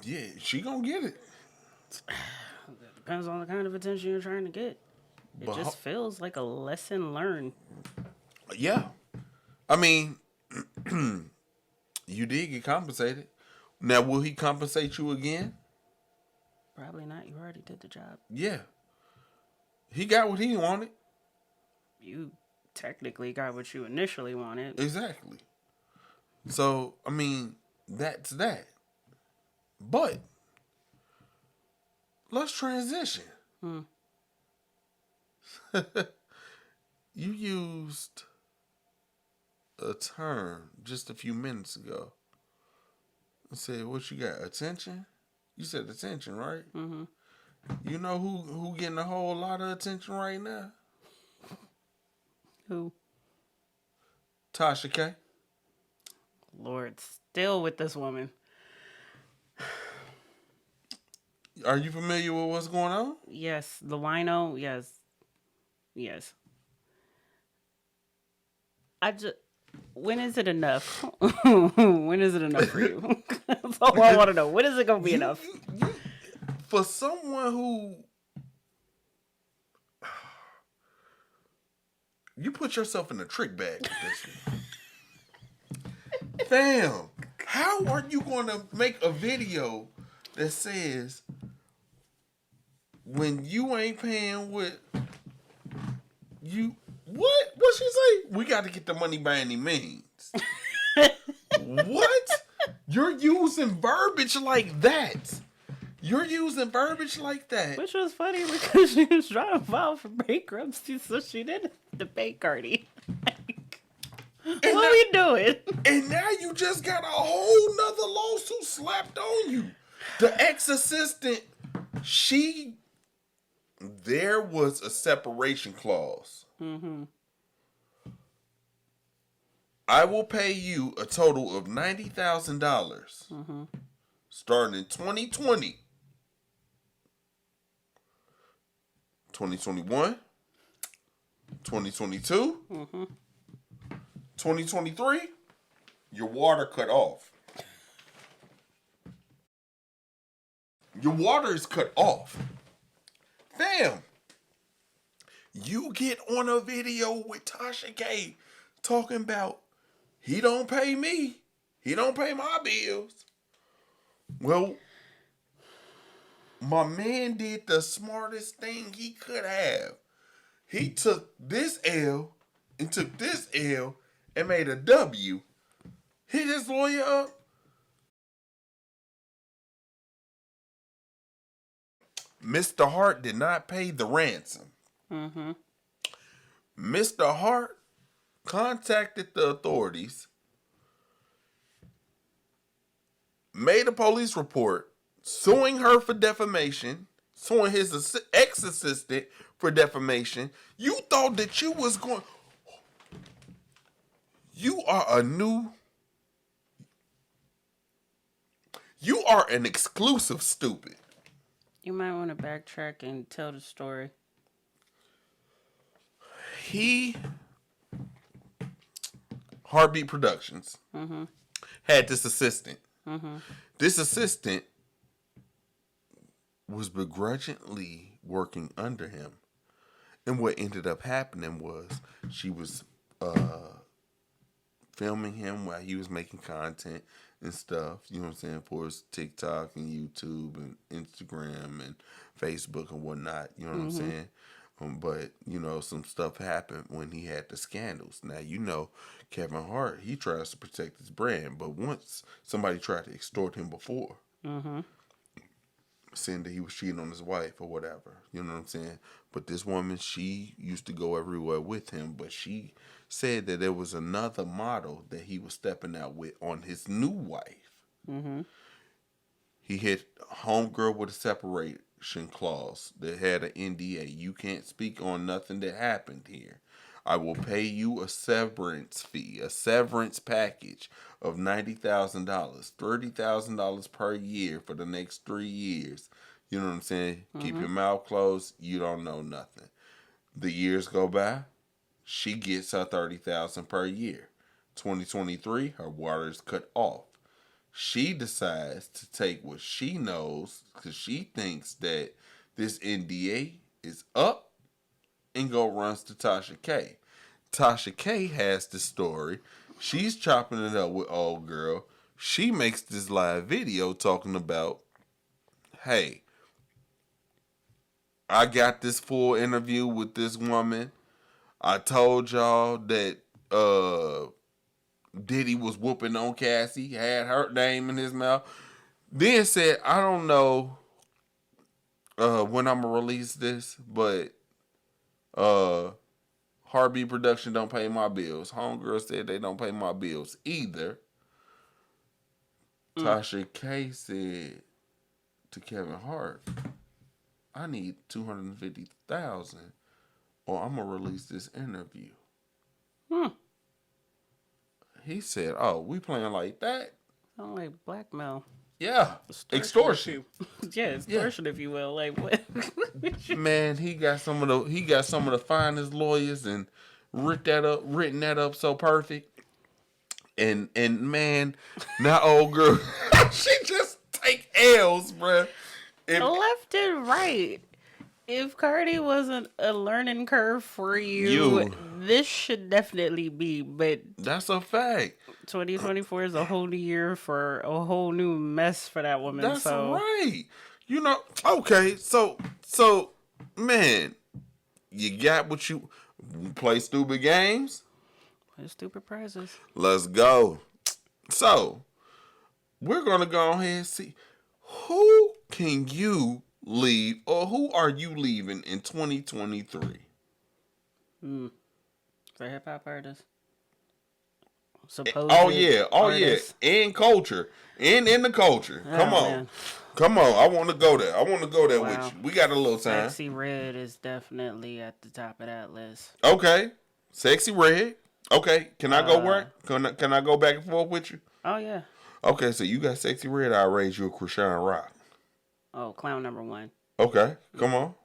yeah, she gonna get it. Depends on the kind of attention you're trying to get. It But just feels like a lesson learned. yeah, I mean, you did get compensated. Now, will he compensate you again? Probably not. You already did the job. Yeah. He got what he wanted. You technically got what you initially wanted. Exactly. So, I mean, that's that. But, let's transition. You used a term just a few minutes ago. I said, what you got? Attention? You said attention, right? Mm-hmm. You know who getting a whole lot of attention right now? Who? Tasha K. Lord, still with this woman. Are you familiar with what's going on? Yes, the wino. Yes. When is it enough? When is it enough for you? That's all I want to know. When is it gonna be enough? For someone who you put yourself in a trick bag with this one. Fam, how are you going to make a video that says when you ain't paying with you? What she say? We got to get the money by any means. What? You're using verbiage like that. Which was funny because she was trying to file for bankruptcy, so she didn't have to pay Cardi. What are we doing? And now you just got a whole nother lawsuit slapped on you. The ex-assistant, there was a separation clause. Mm-hmm. I will pay you a total of $90,000 starting in 2020, 2021, 2022, 2023, your water cut off. Your water is cut off. Fam, you get on a video with Tasha K talking about he don't pay me. He don't pay my bills. Well, my man did the smartest thing he could have. He took this L and took this L and made a W. Hit his lawyer up. Mr. Hart did not pay the ransom. Mr. Hart contacted the authorities, made a police report, suing her for defamation, suing his ex-assistant for defamation. You thought that you was going... You are an exclusive stupid. You might want to backtrack and tell the story. Heartbeat Productions had this assistant. This assistant was begrudgingly working under him. And what ended up happening was she was filming him while he was making content and stuff, you know what I'm saying, for his TikTok and YouTube and Instagram and Facebook and whatnot, you know what I'm saying? But, you know, some stuff happened when he had the scandals. Now, you know, Kevin Hart, he tries to protect his brand, but once somebody tried to extort him before, saying that he was cheating on his wife or whatever, you know what I'm saying? But this woman, she used to go everywhere with him, but she said that there was another model that he was stepping out with on his new wife. He hit homegirl with a separation clause that had an NDA. You can't speak on nothing that happened here. I will pay you a severance fee, a severance package of $90,000, $30,000 per year for the next 3 years. You know what I'm saying? Keep your mouth closed. You don't know nothing. The years go by. She gets her $30,000 per year. 2023, her water is cut off. She decides to take what she knows because she thinks that this NDA is up and go runs to Tasha K. Tasha K has the story. She's chopping it up with old girl. She makes this live video talking about, hey, I got this full interview with this woman. I told y'all that Diddy was whooping on Cassie, had her name in his mouth. Then said, I don't know when I'm going to release this, but Heartbeat Production don't pay my bills. Homegirl said they don't pay my bills either. Tasha K said to Kevin Hart, I need $250,000 or I'm going to release this interview. He said, oh, we playing like that? Sound like blackmail. Yeah. Extortion. Yeah, extortion, if you will. Like what? Man, he got some of the finest lawyers and written that up so perfect. And man, now old girl, she just take L's, bruh. Left and right. If Cardi wasn't a learning curve for you, this should definitely be. But that's a fact. 2024 is a whole new year for a whole new mess for that woman. That's right. You know, okay, so man, you got what you play stupid games. Play stupid prizes. Let's go. So we're gonna go ahead and see who can you leave, or who are you leaving in 2023? For hip hop artists. Oh yeah, and culture, and in the culture. Come on, man. Come on. I want to go there. With you. We got a little time. Sexy Red is definitely at the top of that list. Okay, Sexy Red. Okay, can I go work? Can I go back and forth with you? Oh yeah. Okay, so you got Sexy Red. I'll raise you a Krishan Rock. Oh, clown number 1. Okay, come on.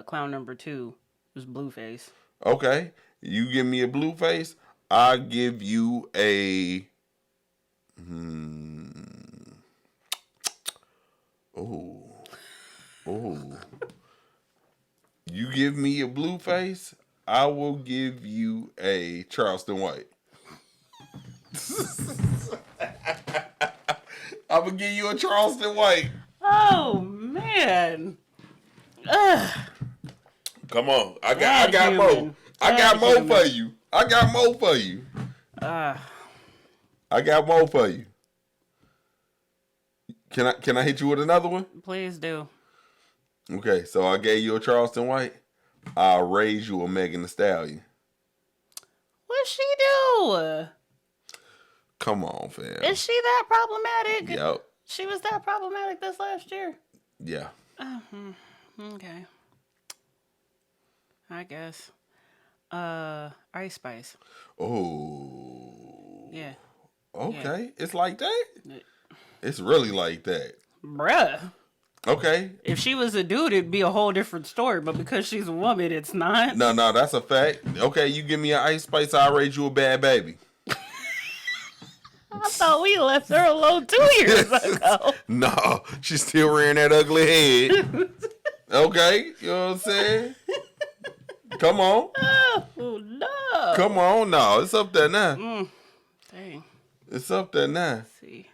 Clown number 2 was Blueface. Okay, you give me a Blueface. I give you a. You give me a Blueface. I will give you a Charleston White. I will give you a Charleston White. Oh man. Come on. I got more. I got more for you. I got more for you. Can I hit you with another one? Please do. Okay, so I gave you a Charleston White. I'll raise you a Megan Thee Stallion. What'd she do? Come on, fam. Is she that problematic? Yep. She was that problematic this last year? Yeah. Okay. I guess. Ice Spice. Oh. Yeah. Okay. Yeah. It's like that? It's really like that. Bruh. Okay. If she was a dude, it'd be a whole different story. But because she's a woman, it's not. No, that's a fact. Okay, you give me an Ice Spice, I'll raise you a Bad Baby. I thought we left her alone 2 years ago. No, she's still rearing that ugly head. Okay, you know what I'm saying? Come on. Oh, no. Come on, no. It's up there now. Dang. It's up there now. Let's see.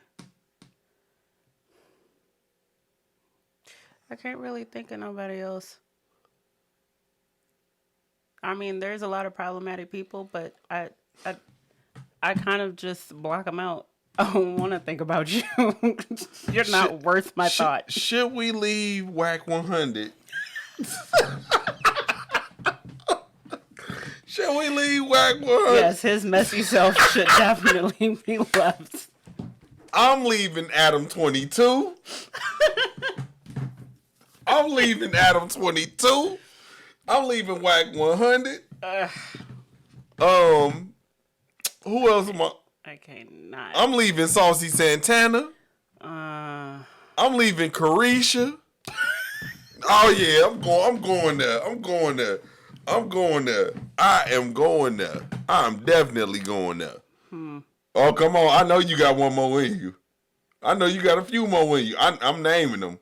I can't really think of nobody else. I mean, there's a lot of problematic people, but I kind of just block them out. I don't want to think about you. You're not worth my thought. Should we leave Whack 100? Should we leave Whack 100? Yes, his messy self should definitely be left. I'm leaving Adam 22. I'm leaving Adam 22. I'm leaving Whack 100. Who else am I? I cannot. I'm leaving Saucy Santana. I'm leaving Carisha. Oh yeah, I'm going there. I am going there. I'm definitely going there. Oh, come on. I know you got one more in you. I know you got a few more in you. I'm naming them.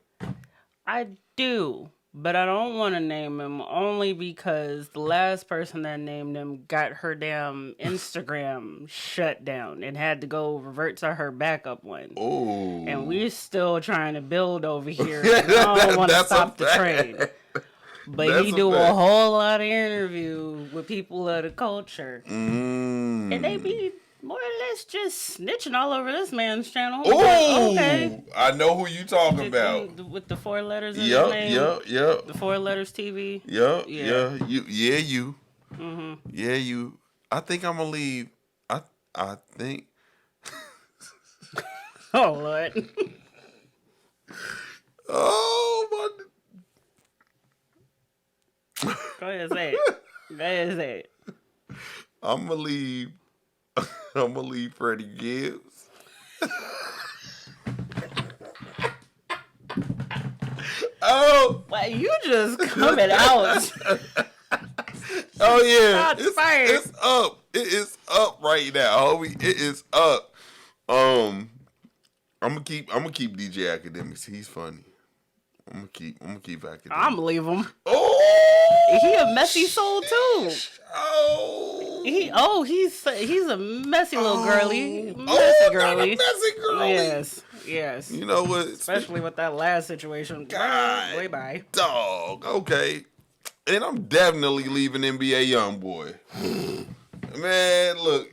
I do. But I don't want to name him only because the last person that named him got her damn Instagram shut down and had to go revert to her backup one. Oh. And we're still trying to build over here. And I don't want to stop the train. But he do a whole lot of interview with people of the culture. And they be more or less just snitching all over this man's channel. Oh, okay. I know who you talking about. With the 4 letters in his name. Yep. The 4 letters TV. Yeah. You. Mm-hmm. Yeah, you. I think I'm gonna leave. I think. Oh Lord. Oh my. Go ahead, say it. I'm gonna leave. I'm gonna leave Freddie Gibbs. Oh, Well, you just coming out. Oh yeah, Shots fired. It's up. It is up right now, homie. It is up. I'm gonna keep DJ Academics. He's funny. I'm gonna keep Academics. I'm gonna leave him. Oh, He a messy soul too. Oh, He's a messy little girly. Not Messy a girly. messy girly. Yes. You know what? Especially with that last situation. God, Way by. dog. Okay, and I'm definitely leaving NBA YoungBoy. Man, look,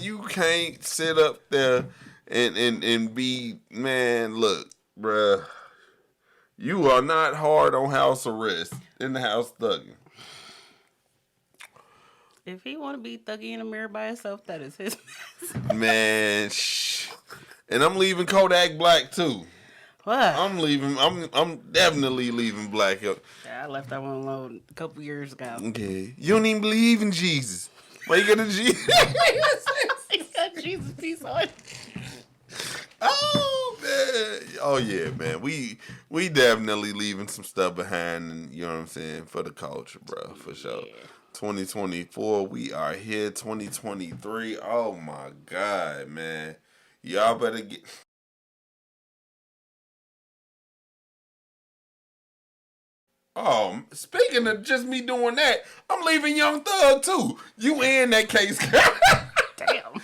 you can't sit up there and be, man, look, bruh, you are not hard on house arrest in the house thugging. If he want to be thuggy in the mirror by himself, that is his mess. Man, shh. And I'm leaving Kodak Black too. What? I'm definitely leaving Black. Yeah, I left that one alone a couple years ago. Okay. You don't even believe in Jesus. Why you got a Jesus? He's got Jesus piece on. Oh man. Oh yeah, man. We definitely leaving some stuff behind, and you know what I'm saying, for the culture, bro. For sure. Yeah. 2024, we are here. 2023. Oh my God, man. Y'all better get. Speaking of just me doing that, I'm leaving Young Thug too. You in that case? Damn.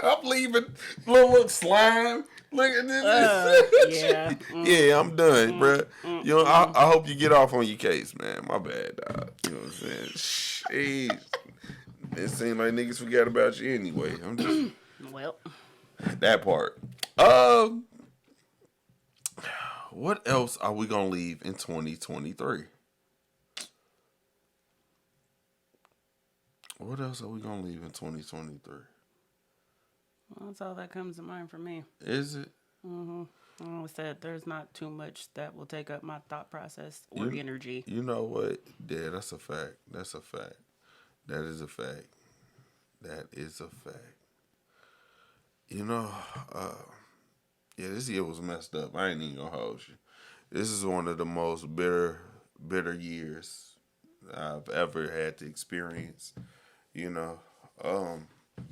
I'm leaving little slime. Look at this. Yeah. Yeah, I'm done, bro. You know, I hope you get off on your case, man. My bad, dog. You know what I'm saying? Jeez. It seems like niggas forgot about you anyway. I'm just well. That part. What else are we gonna leave in 2023? What else are we gonna leave in 2023? Well, that's all that comes to mind for me. Is it? Mm-hmm. I always said there's not too much that will take up my thought process or energy. You know what? Yeah, that's a fact. That's a fact. That is a fact. That is a fact. You know, yeah, this year was messed up. I ain't even gonna hold you. This is one of the most bitter years I've ever had to experience. You know,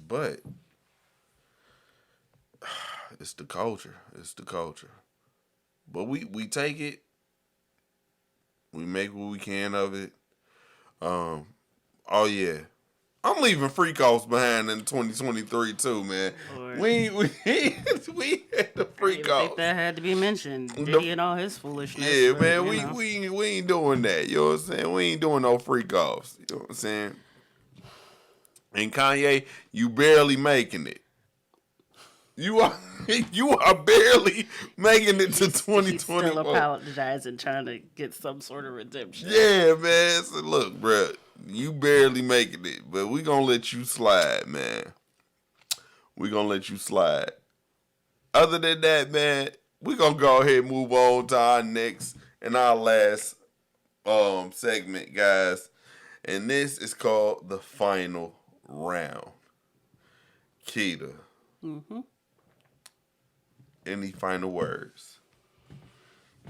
but it's the culture. It's the culture. But we take it. We make what we can of it. Oh yeah. I'm leaving freak offs behind in 2023 too, man. Lord. We had the freak offs. I think that had to be mentioned. Diddy and all his foolishness. Yeah, man. We ain't doing that. You know what I'm saying? We ain't doing no freak offs. You know what I'm saying? And Kanye, you barely making it. You are barely making it to 2024. Still apologizing, trying to get some sort of redemption. Yeah, man. So look, bro, you barely making it, but we gonna let you slide, man. We gonna let you slide. Other than that, man, we gonna go ahead and move on to our next and our last segment, guys. And this is called the final round. Keita. Mm-hmm. Any final words?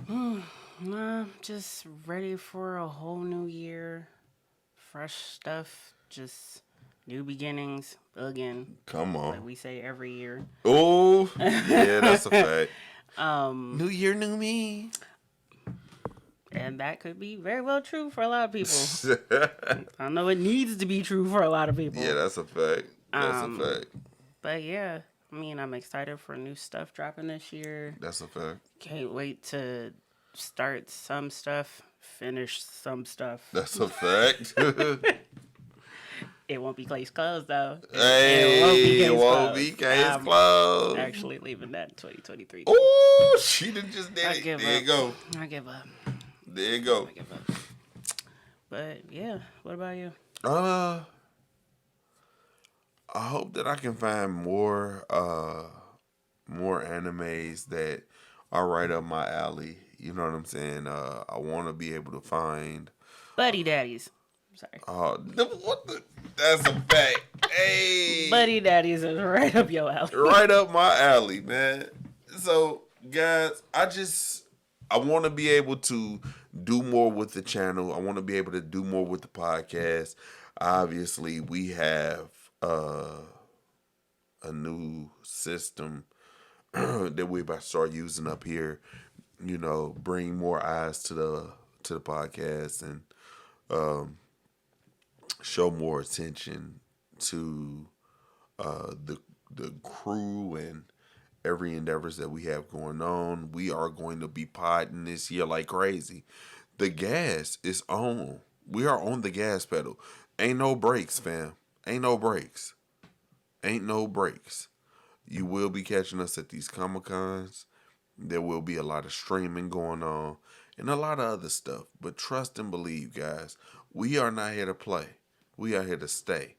Nah, just ready for a whole new year. Fresh stuff. Just new beginnings again. Come on. Like we say every year. Oh, yeah, that's a fact. New year, new me. And that could be very well true for a lot of people. I know it needs to be true for a lot of people. Yeah, that's a fact. That's a fact. But yeah, I mean, I'm excited for new stuff dropping this year. That's a fact. Can't wait to start some stuff, finish some stuff. That's a fact. It won't be case closed though. Hey, it won't be case closed. Actually leaving that in 2023. Oh, she done just did it. There you go. I give up. There you go. I give up. But yeah, what about you? I hope that I can find more animes that are right up my alley. You know what I'm saying? I want to be able to find Buddy Daddies. Sorry. That's a fact. Hey. Buddy Daddies is right up your alley. Right up my alley, man. So, guys, I want to be able to do more with the channel. I want to be able to do more with the podcast. Obviously, we have a new system that we're about to start using up here. You know, bring more eyes to the podcast and show more attention to the crew and every endeavors that we have going on. We are going to be podding this year like crazy. The gas is on. We are on the gas pedal. Ain't no brakes, fam. Ain't no brakes. Ain't no brakes. You will be catching us at these Comic-Cons. There will be a lot of streaming going on and a lot of other stuff. But trust and believe, guys. We are not here to play. We are here to stay.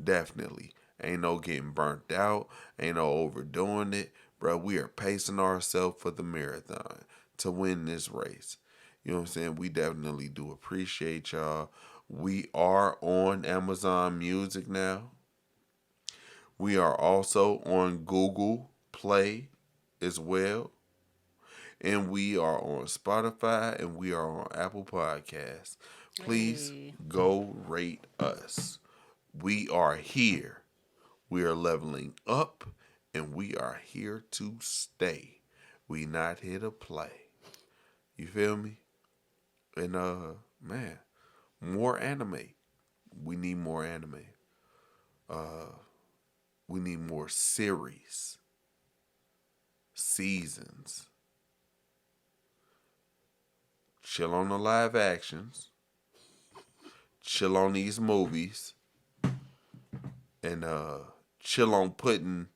Definitely. Ain't no getting burnt out. Ain't no overdoing it. Bro, we are pacing ourselves for the marathon to win this race. You know what I'm saying? We definitely do appreciate y'all. We are on Amazon Music now. We are also on Google Play as well. And we are on Spotify and we are on Apple Podcasts. Please go rate us. We are here. We are leveling up and we are here to stay. We not here to play. You feel me? And man, more anime. We need more anime. We need more series. Seasons. Chill on the live actions. Chill on these movies. And chill on putting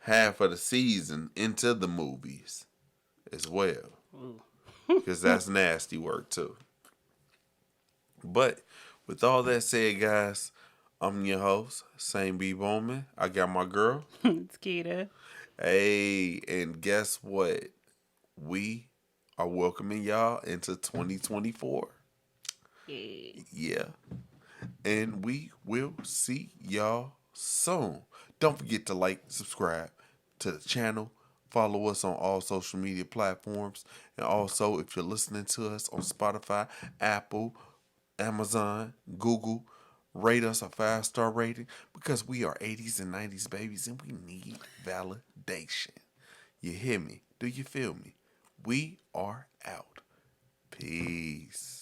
half of the season into the movies as well. Because that's nasty work too. But with all that said, guys, I'm your host, SaintBeBoomin. I got my girl. It's Keita. Hey, and guess what? We are welcoming y'all into 2024. Yeah. And we will see y'all soon. Don't forget to like, subscribe to the channel. Follow us on all social media platforms. And also, if you're listening to us on Spotify, Apple, Amazon, Google, rate us a 5-star rating because we are 80s and 90s babies and we need validation. You hear me? Do you feel me? We are out. Peace.